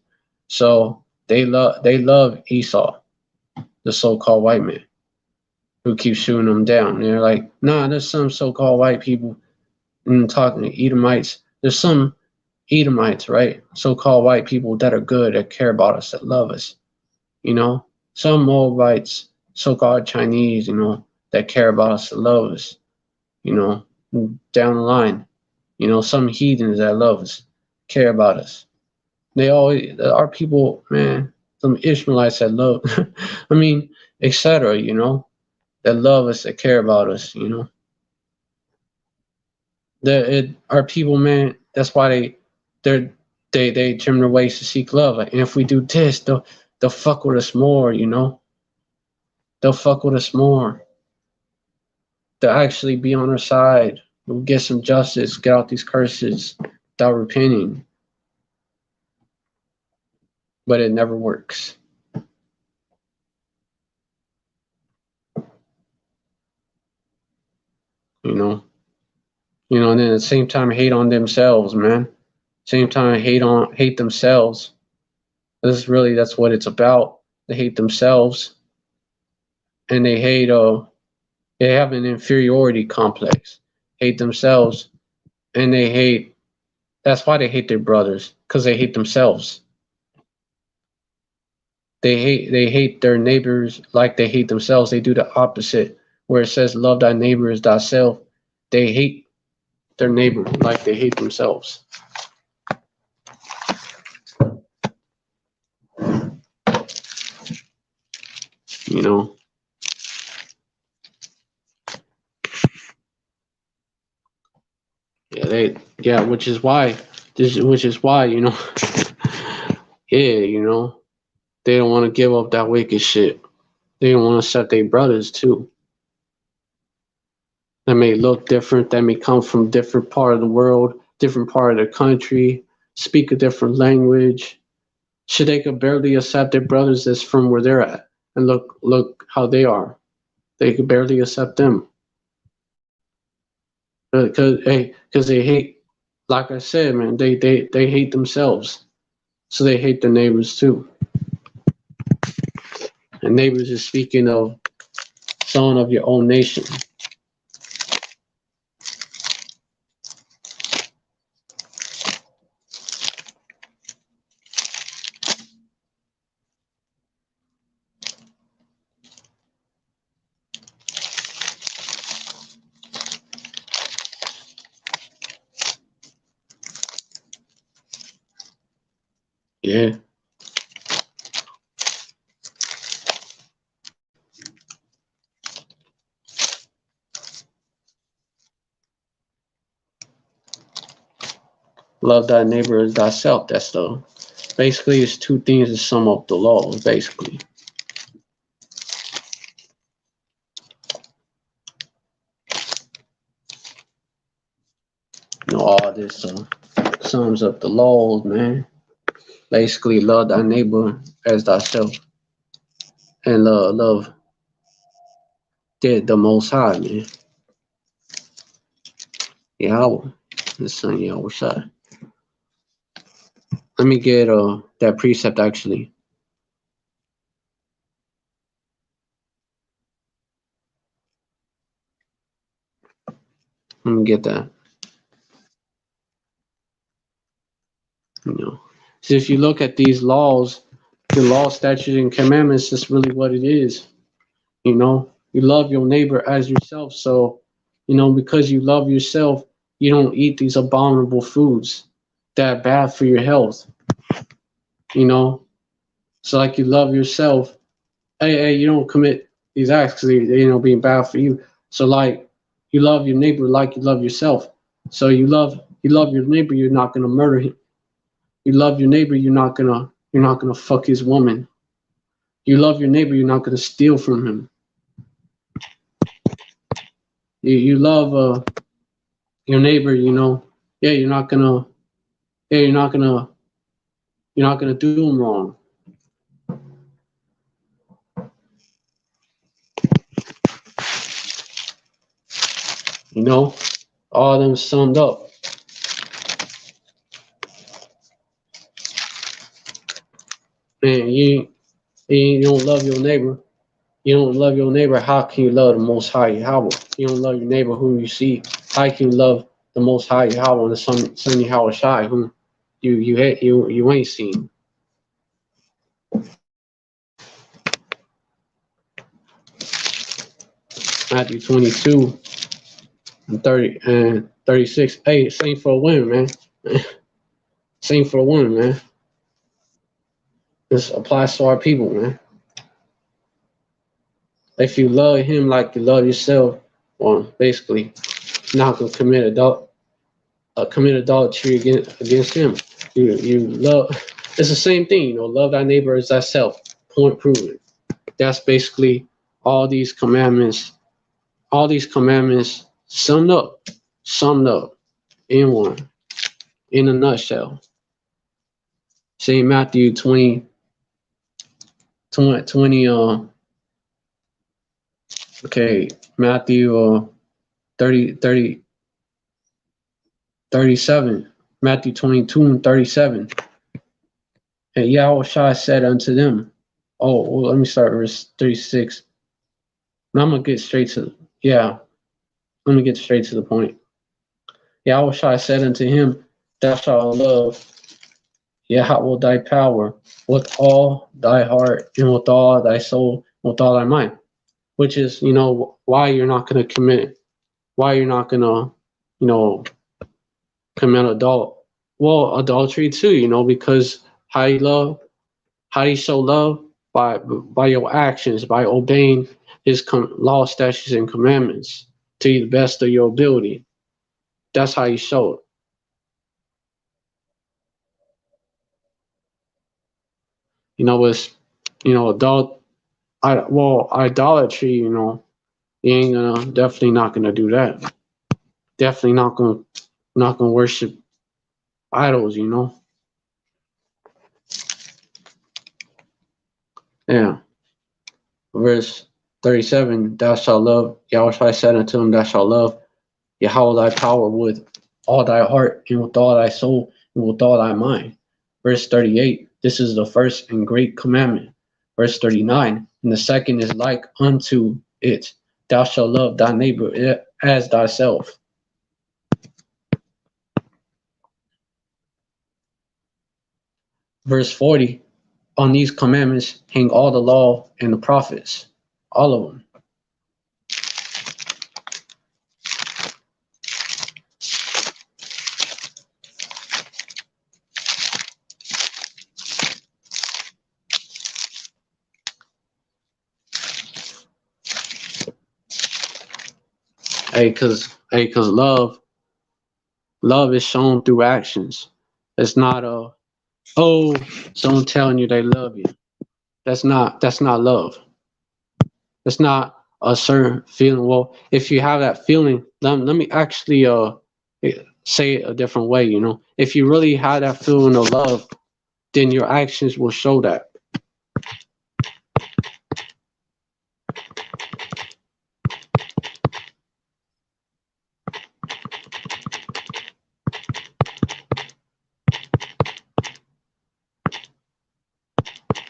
So they love Esau, the so-called white man, who keeps shooting them down. And they're like, nah, there's some so-called white people, and talking to Edomites. There's some Edomites, right? So-called white people that are good, that care about us, that love us. Some Moabites, so-called Chinese, that care about us, that love us. Down the line, some heathens that love us, care about us. They always, our people, man, some Ishmaelites that love, etc. That love us, that care about us. Our people, man. That's why they turn their ways to seek love. And if we do this, they'll fuck with us more. They'll fuck with us more. They'll actually be on our side. We'll get some justice, get out these curses without repenting. But it never works. And then at the same time hate on themselves, man. Same time hate themselves. That's what it's about. They hate themselves, and they have an inferiority complex. Hate themselves, and that's why they hate their brothers, because they hate themselves. They hate their neighbors like they hate themselves. They do the opposite. Where it says love thy neighbor as thyself, they hate their neighbor like they hate themselves. Which is why they don't want to give up that wicked shit. They don't want to accept their brothers too. That may look different, that may come from different part of the world, different part of the country, speak a different language. Shit, they could barely accept their brothers that's from where they're at. And look how they are. They could barely accept them. Because they hate, like I said, man, they hate themselves. So they hate their neighbors too. And neighbors is speaking of someone of your own nation. Yeah. Love thy neighbor as thyself. That's basically it's two things to sum up the law, basically. all this sums up the laws, man. Basically, love thy neighbor as thyself, and love the Most High, man. Yahweh, the Son Yahweh Shai. Let me get that precept actually. Let me get that. You know, so if you look at these laws, the law, statutes, and commandments, that's really what it is. You know, you love your neighbor as yourself. So, you know, because you love yourself, you don't eat these abominable foods that are bad for your health. You know, so like you love yourself. Hey, you don't commit these acts because they being bad for you. So like you love your neighbor like you love yourself. So you love your neighbor. You're not gonna murder him. You love your neighbor. You're not gonna fuck his woman. You love your neighbor. You're not gonna steal from him. You love your neighbor. You know, yeah, you're not gonna do him wrong. You know, all of them summed up. Man, you don't love your neighbor. You don't love your neighbor. How can you love the Most High Yahweh? You don't love your neighbor whom you see. How can you love the Most High Yahweh and the Son Yahweh Shai whom you ain't seen? Matthew 22 and 30 and 36. Hey, same for a woman, man. Same for a woman, man. This applies to our people, man. If you love him like you love yourself, well, basically, you're not gonna commit adultery against him. You love. It's the same thing, you know. Love thy neighbor as thyself. Point proven. That's basically all these commandments. All these commandments summed up in one, in a nutshell. Say Matthew 20, okay, Matthew 30, 30, 37, Matthew 22 and 37. And Yahweh said unto them, oh, well, let me start verse 36. And I'm going to get straight to, yeah, let me get straight to the point. Yahweh said unto him, thou shalt love Yahweh thy power with all thy heart and with all thy soul, and with all thy mind. Which is, you know, why you're not going to commit, why you're not going to, you know, commit adultery too, you know, because how you show love by your actions, by obeying his law, statutes, and commandments to the best of your ability. That's how you show it. You know, it's idolatry. You know, you ain't definitely not gonna do that. Definitely not gonna worship idols. You know, yeah. Verse 37: Thou shalt love Yahweh said unto him, thou shalt love Yahweh thy power with all thy heart and with all thy soul and with all thy mind. Verse 38, this is the first and great commandment. Verse 39, and the second is like unto it, thou shalt love thy neighbor as thyself. Verse 40, on these commandments hang all the law and the prophets, all of them. Cause love is shown through actions. It's not someone telling you they love you. That's not love. It's not a certain feeling. Well, if you have that feeling, let me actually say it a different way, you know. If you really had that feeling of love, then your actions will show that.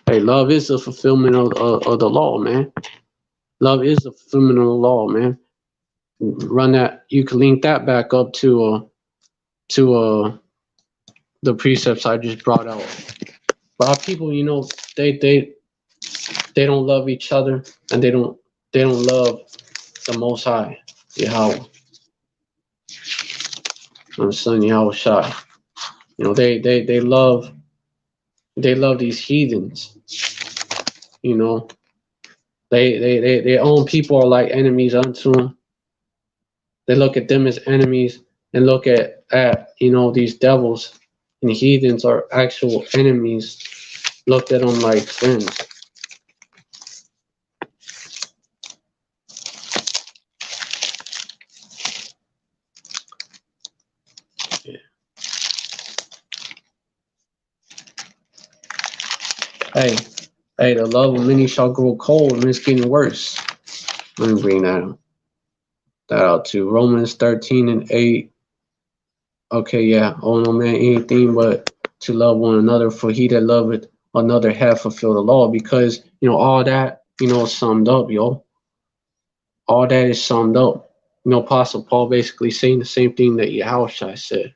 Hey, love is the fulfillment of the law, man. Love is the fulfillment of the law, man. Run that. You can link that back up to the precepts I just brought out. But our people, you know, they don't love each other, and they don't love the Most High, Yahweh, and the Son Yahweh Shai. You know, they love these heathens. You know, their own people are like enemies unto them. They look at them as enemies and look at you know these devils and heathens are actual enemies. Looked at them like friends. Yeah. Hey, hey, the love of many shall grow cold, and it's getting worse. Let me bring that out too. Romans 13:8. Okay, yeah. Oh no man, anything but to love one another, for he that loveth another hath fulfilled the law. Because you know all that, you know, is summed up, yo. All that is summed up. You know, Apostle Paul basically saying the same thing that Yahushua said.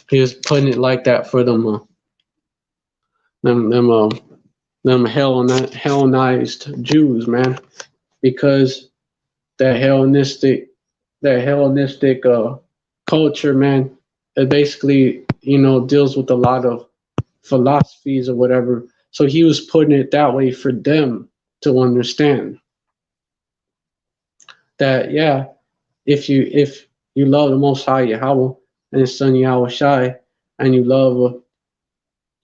He was putting it like that for them Hellenized Jews, man, because that Hellenistic culture, man, it basically you know deals with a lot of philosophies or whatever. So he was putting it that way for them to understand that yeah, if you love the Most High Yahweh and His Son Yahweh Shai, and you love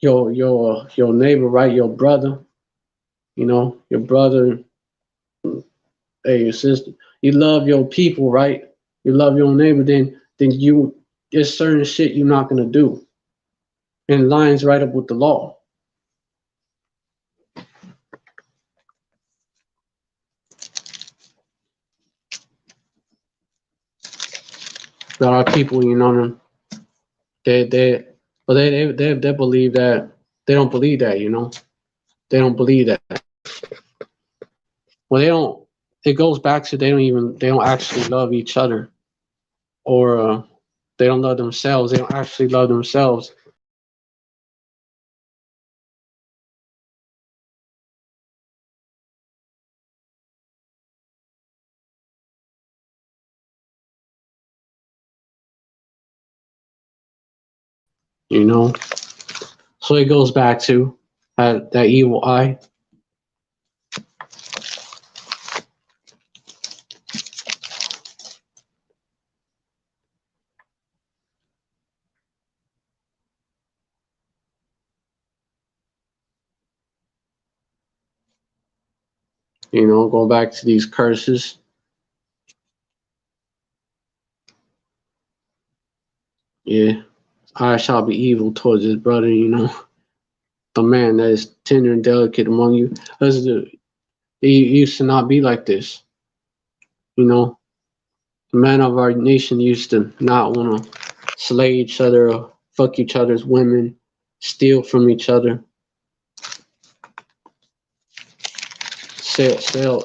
your neighbor, right, your brother, you know, your brother, hey, your sister, you love your people, right? You love your neighbor, then you there's certain shit you're not gonna do, and lines right up with the law. There are people, you know, they but they believe that they don't believe that, you know, they don't believe that. Well, they don't. It goes back to they don't actually love each other, or they don't love themselves. They don't actually love themselves. You know, so it goes back to that evil eye. You know, go back to these curses. Yeah, I shall be evil towards his brother. You know, the man that is tender and delicate among you. He used to not be like this. You know, the men of our nation used to not want to slay each other, or fuck each other's women, steal from each other, sell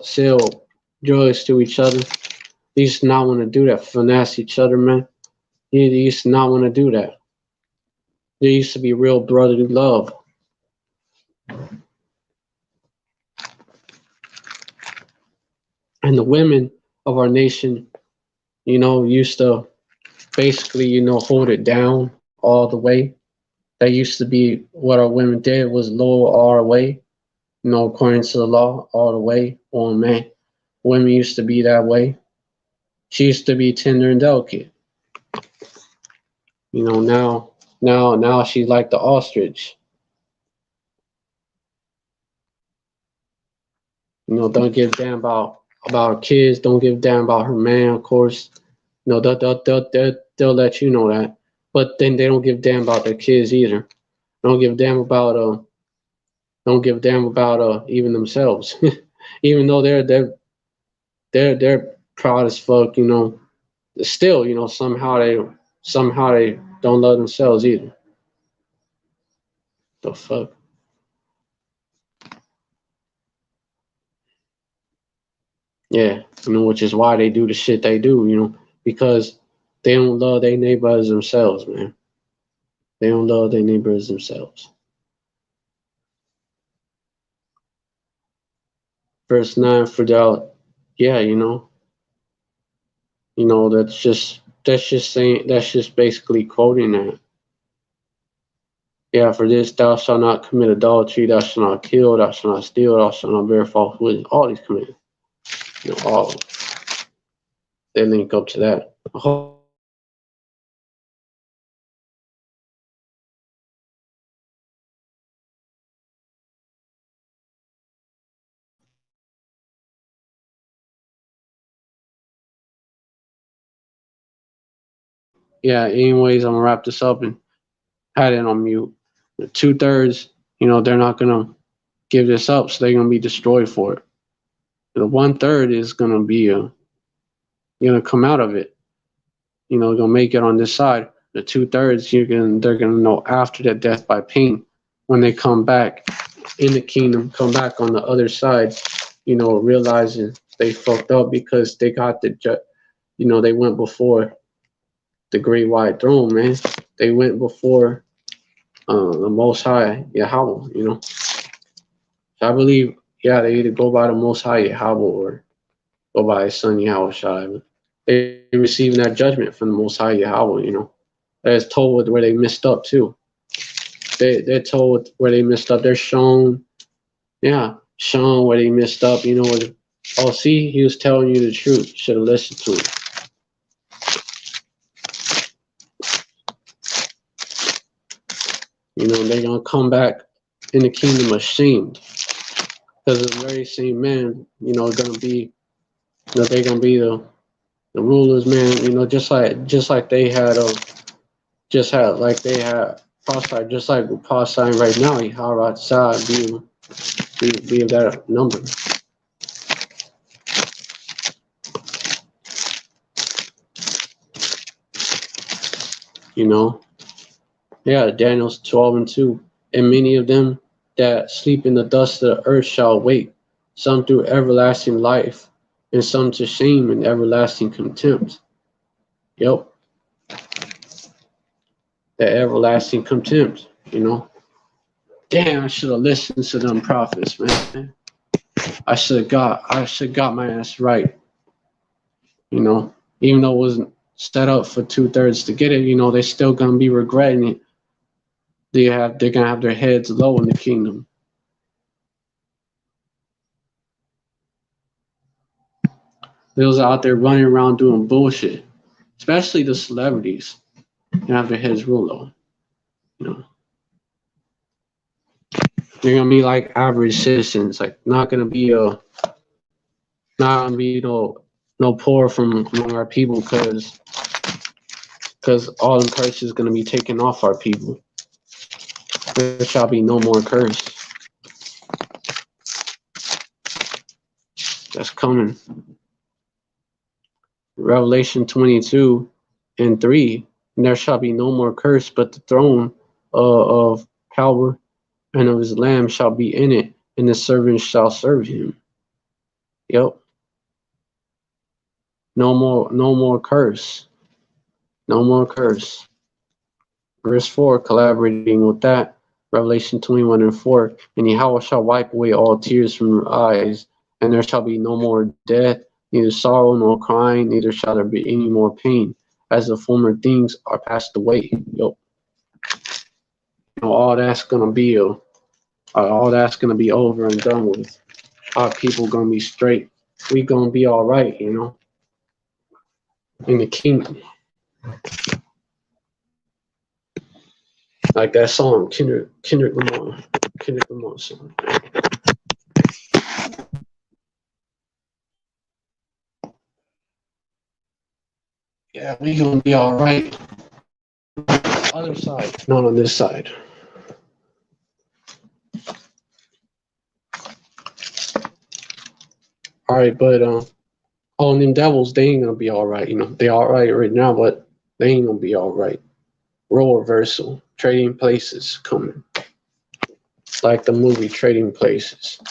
drugs to each other. They used to not want to do that, finesse each other, man. They used to not want to do that. There used to be real brotherly love. And the women of our nation, you know, used to basically, you know, hold it down all the way. That used to be what our women did was lower our way, you know, according to the law, all the way on man. Women used to be that way. She used to be tender and delicate. You know, now she's like the ostrich. Don't give a damn about her kids. Don't give a damn about her man, of course. They'll let you know that. But then they don't give a damn about their kids either. Don't give a damn about don't give a damn about even themselves. Even though they're proud as fuck, still, somehow they don't love themselves either. The fuck? Yeah, which is why they do the shit they do, because they don't love their neighbor as themselves, man. They don't love their neighbor as themselves. Verse 9 for doubt, yeah, that's just basically quoting that. Yeah, for this thou shalt not commit adultery, thou shalt not kill, thou shalt not steal, thou shalt not bear false witness. All these commandments, all they link up to that. Yeah, anyways, I'm gonna wrap this up and had it on mute. The 2/3, they're not gonna give this up, so they're gonna be destroyed for it. The 1/3 is gonna be gonna come out of it. Gonna make it on this side. The 2/3, they're gonna know after that death by pain when they come back in the kingdom, come back on the other side, realizing they fucked up because they got they went before the great white throne, man. They went before the Most High Yahweh. So I believe, yeah, they either go by the Most High Yahweh or go by His Son Yahweh Shai. They receiving that judgment from the Most High Yahweh. They're told where they messed up too. They're told where they messed up. They're shown, shown where they messed up. Oh, see, he was telling you the truth. Should have listened to it. They're gonna come back in the kingdom ashamed because the very same man, gonna be, they're gonna be the rulers, man. Just like they had like they had prophesied, just like we're prophesying right now. Yaharat Sah be of that number. Yeah, Daniel's 12:2. And many of them that sleep in the dust of the earth shall wake, some through everlasting life, and some to shame and everlasting contempt. Yep. That everlasting contempt, Damn, I should have listened to them prophets, man. I should got my ass right. Even though it wasn't set up for 2/3 to get it, they're still gonna be regretting it. They're gonna have their heads low in the kingdom. Those out there running around doing bullshit, especially the celebrities, and have their heads real low. They're gonna be like average citizens, like not gonna be no poor from among our people, because all the curse is gonna be taken off our people. There shall be no more curse. That's coming. Revelation 22:3, and there shall be no more curse, but the throne of power and of his Lamb shall be in it, and the servants shall serve him. Yep. No more curse. No more curse. Verse 4, collaborating with that, Revelation 21:4, and Yahweh shall wipe away all tears from your eyes, and there shall be no more death, neither sorrow nor crying, neither shall there be any more pain, as the former things are passed away. Yep. All that's gonna be over and done with. Our people gonna be straight. We gonna be all right, in the kingdom. Like that song, Kendrick Lamar song. Yeah, we gonna be all right. Other side, not on this side. All right, but on them Devils, they ain't gonna be all right. They all right now, but they ain't gonna be all right. Role reversal, trading places coming, like the movie Trading Places,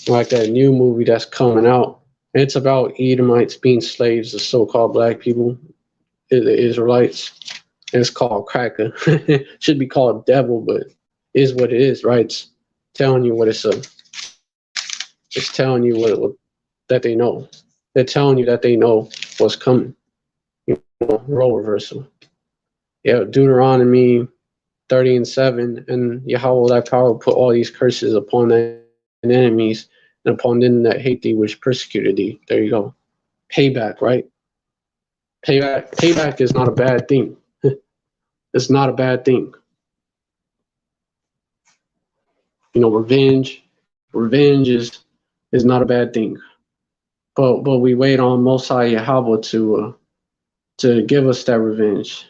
like that new movie that's coming out. It's about Edomites being slaves to so-called black people, the Israelites. And it's called Cracker. Should be called Devil, but is what it is, right? It's telling you what it's telling you what that they know. They're telling you that they know what's coming. Role reversal. Yeah, Deuteronomy 30:7, and Yahweh thy power will put all these curses upon thine enemies and upon them that hate thee, which persecuted thee. There you go. Payback, right? Payback is not a bad thing. It's not a bad thing. Revenge is not a bad thing. But we wait on Most High Yahweh to give us that revenge.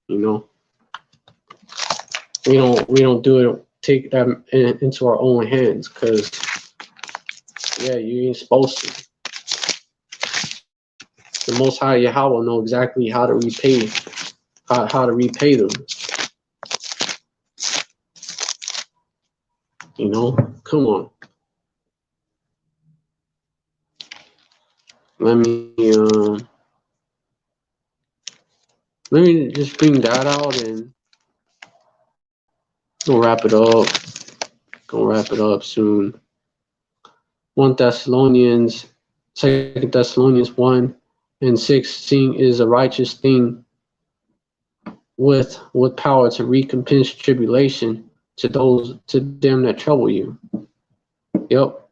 You know, we don't do it. Take that into our own hands, because yeah, you ain't supposed to. The Most High Yahweh know exactly how to repay them. Come on. Let me just bring that out and we'll wrap it up. Gonna wrap it up soon. 1 Thessalonians, 2 Thessalonians 1:16 is a righteous thing with power to recompense tribulation to them that trouble you. Yep.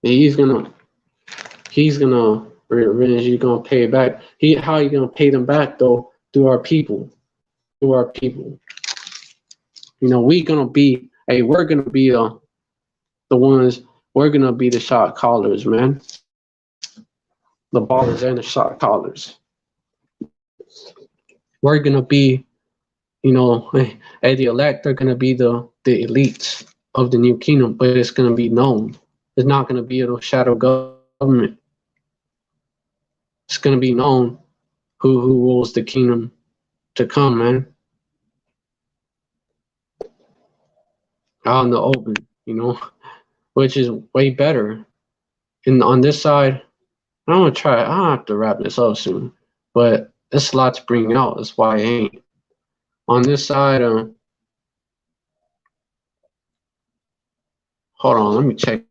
He's gonna revenge. He's gonna pay it back. How are you gonna pay them back though? Through our people. We're gonna be. Hey, we're gonna be the ones. We're gonna be the shot callers, man. The ballers and the shot callers. We're gonna be, at the elect, they're gonna be the elites of the new kingdom, but it's gonna be known. It's not gonna be a shadow government. It's gonna be known who rules the kingdom to come, man. Out in the open, which is way better. And on this side, I have to wrap this up soon, but it's a lot to bring out. That's why I ain't. On this side, hold on, let me check.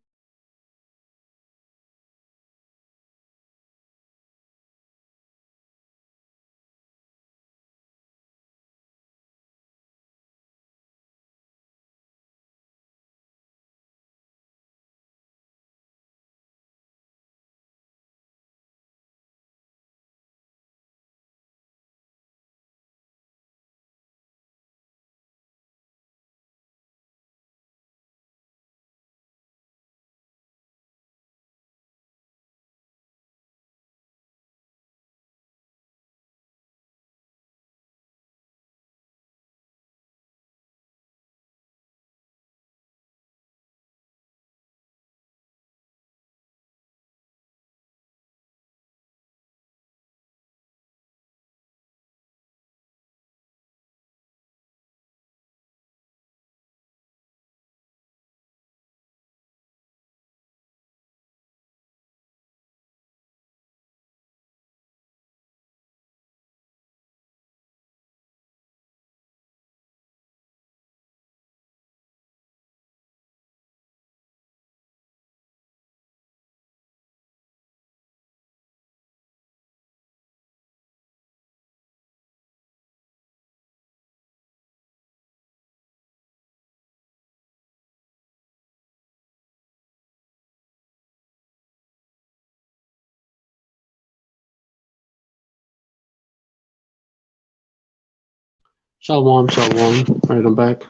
Shalom, shalom. All right, I'm back.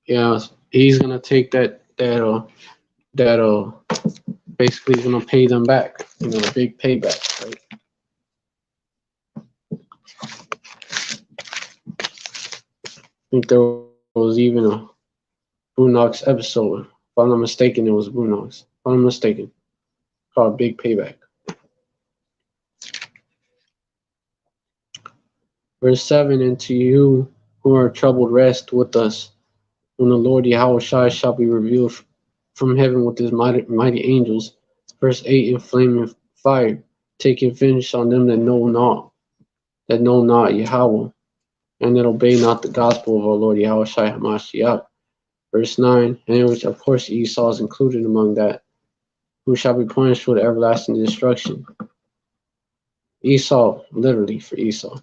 Yeah, he's gonna take that basically he's gonna pay them back. A big payback, right? I think there was even a Boondocks episode. If I'm not mistaken, it was Boondocks. If I'm not mistaken, called Big Payback. Verse 7, and to you who are troubled, rest with us when the Lord Yahweh shall be revealed from heaven with his mighty angels. Verse 8, in flaming fire, taking vengeance on them that know not Yahweh, and that obey not the gospel of our Lord Yahweh Shai Hamashiach. Verse 9, and which of course Esau is included among that, who shall be punished with everlasting destruction. Esau, literally for Esau,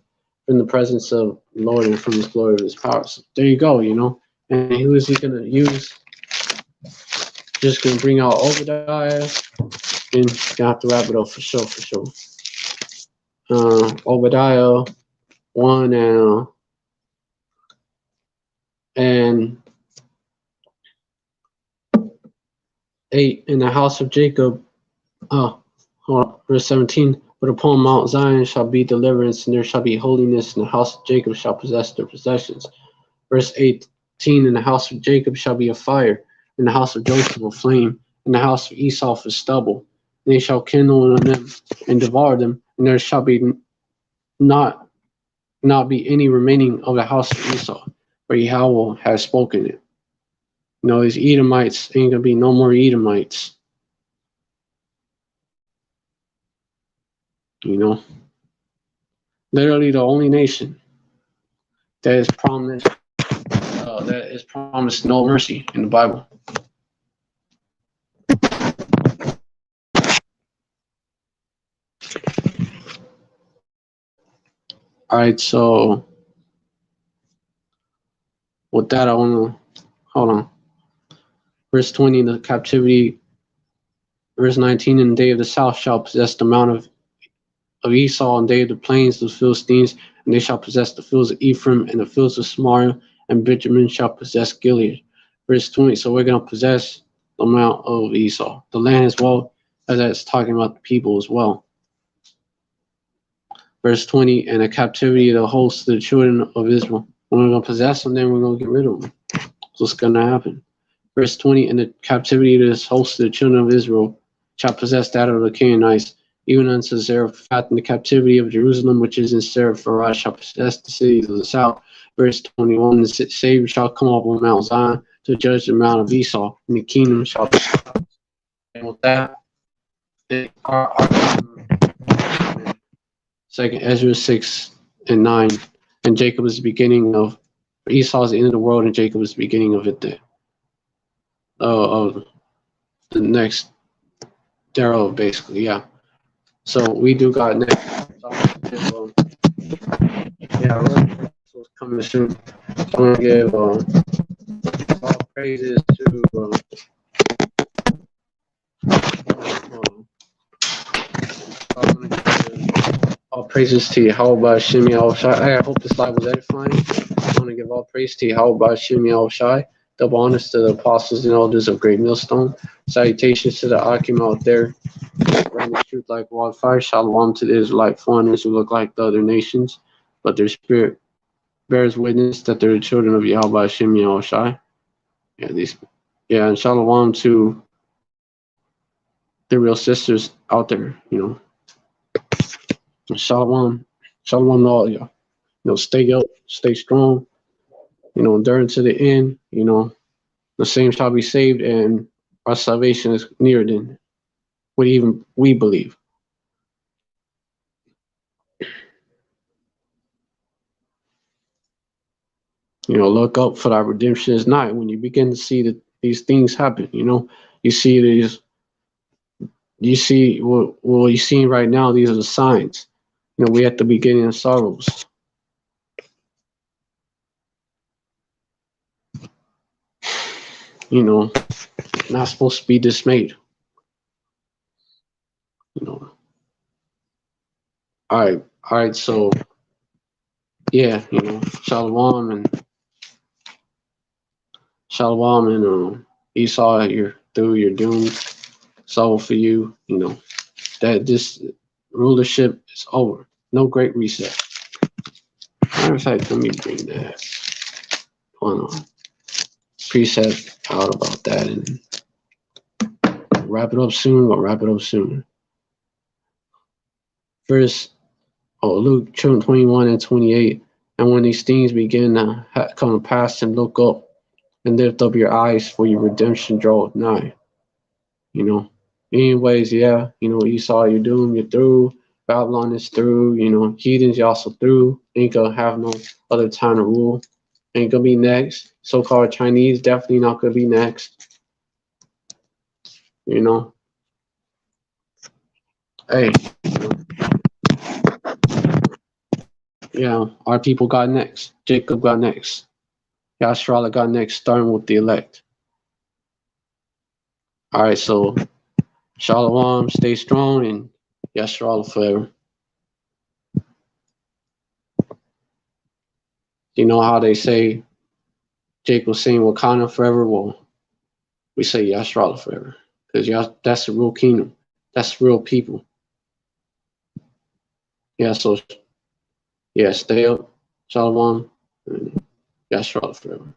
from the presence of the Lord and from his glory of his power. So there you go, And who is he going to use? Just going to bring out Obadiah, and gonna have to wrap it up for sure. Obadiah 1 and 8, in the house of Jacob. Verse 17. But upon Mount Zion shall be deliverance, and there shall be holiness, and the house of Jacob shall possess their possessions. Verse 18. In the house of Jacob shall be a fire, in the house of Joseph a flame, in the house of Esau a stubble. And they shall kindle on them and devour them, and there shall be not be any remaining of the house of Esau, for Yahweh has spoken it. These Edomites ain't gonna be no more Edomites. Literally the only nation that is promised no mercy in the Bible. All right, so with that, I want to hold on. Verse 20, the captivity. Verse 19, in the day of the south shall possess the mount of Esau, and day of the plains of the Philistines, and they shall possess the fields of Ephraim and the fields of Samaria, and Benjamin shall possess Gilead. Verse 20, so we're going to possess the mount of Esau, the land as well, as that's talking about the people as well. Verse 20, and the captivity of the host of the children of Israel. We're going to possess them, then we're going to get rid of them. That's what's going to happen. Verse 20, and the captivity of this host of the children of Israel shall possess that of the Canaanites, even unto Zarephath, and the captivity of Jerusalem, which is in Zarephath, shall possess the cities of the south. Verse 21, the Savior shall come up on Mount Zion to judge the mount of Esau, and the kingdom shall be. And with that, our Second Ezra 6 and 9, and Jacob is the beginning of Esau is the end of the world, and Jacob is the beginning of it. Of the next thereof, basically, yeah. So we do got next. Yeah, so it's coming soon. So I'm gonna give all praises to all praises to Yahweh Shem Shai. I hope this live was edifying. I want to give all praise to Yahweh Shem Shai. Double honors to the apostles and elders of Great Millstone. Salutations to the Akim out there. Spreading the truth like wildfire. Shalom to the Israelite foreigners who look like the other nations, but their spirit bears witness that they're the children of Yahweh Hashem Shai. And shalom to the real sisters out there, Shalom to all y'all. Stay up, stay strong, endure to the end, the same shall be saved, and our salvation is nearer than what even we believe. Look up, for thy redemption is nigh. When you begin to see that these things happen, you see these, you see what you're seeing right now. These are the signs. We at the beginning of sorrows. Not supposed to be dismayed. All right. So, yeah, shalom Shalom and Esau, you're through, you're doomed. It's over for you. You know that this rulership is over. No great reset. Matter of fact, let me bring that preset out about that and wrap it up soon. We'll wrap it up soon. First, Luke 21 and 28. And when these things begin to come to pass, and look up and lift up your eyes, for your redemption draweth nigh. You know, anyways, yeah, you know, Esau, you're doomed, you're through. Babylon is through. You know, heathens, you also through. Ain't gonna have no other time to rule. Ain't gonna be next. So-called Chinese definitely not gonna be next. You know, hey, yeah, our people got next. Jacob got next. Yashrala got next, starting with the elect. All right, so Shalom, stay strong, and Yashrala forever. You know how they say Jacob saying Wakanda forever? Well, we say Yashrala forever, because that's the real kingdom. That's real people. Yeah, so yeah, stay up, Shalom, and Yashrala forever.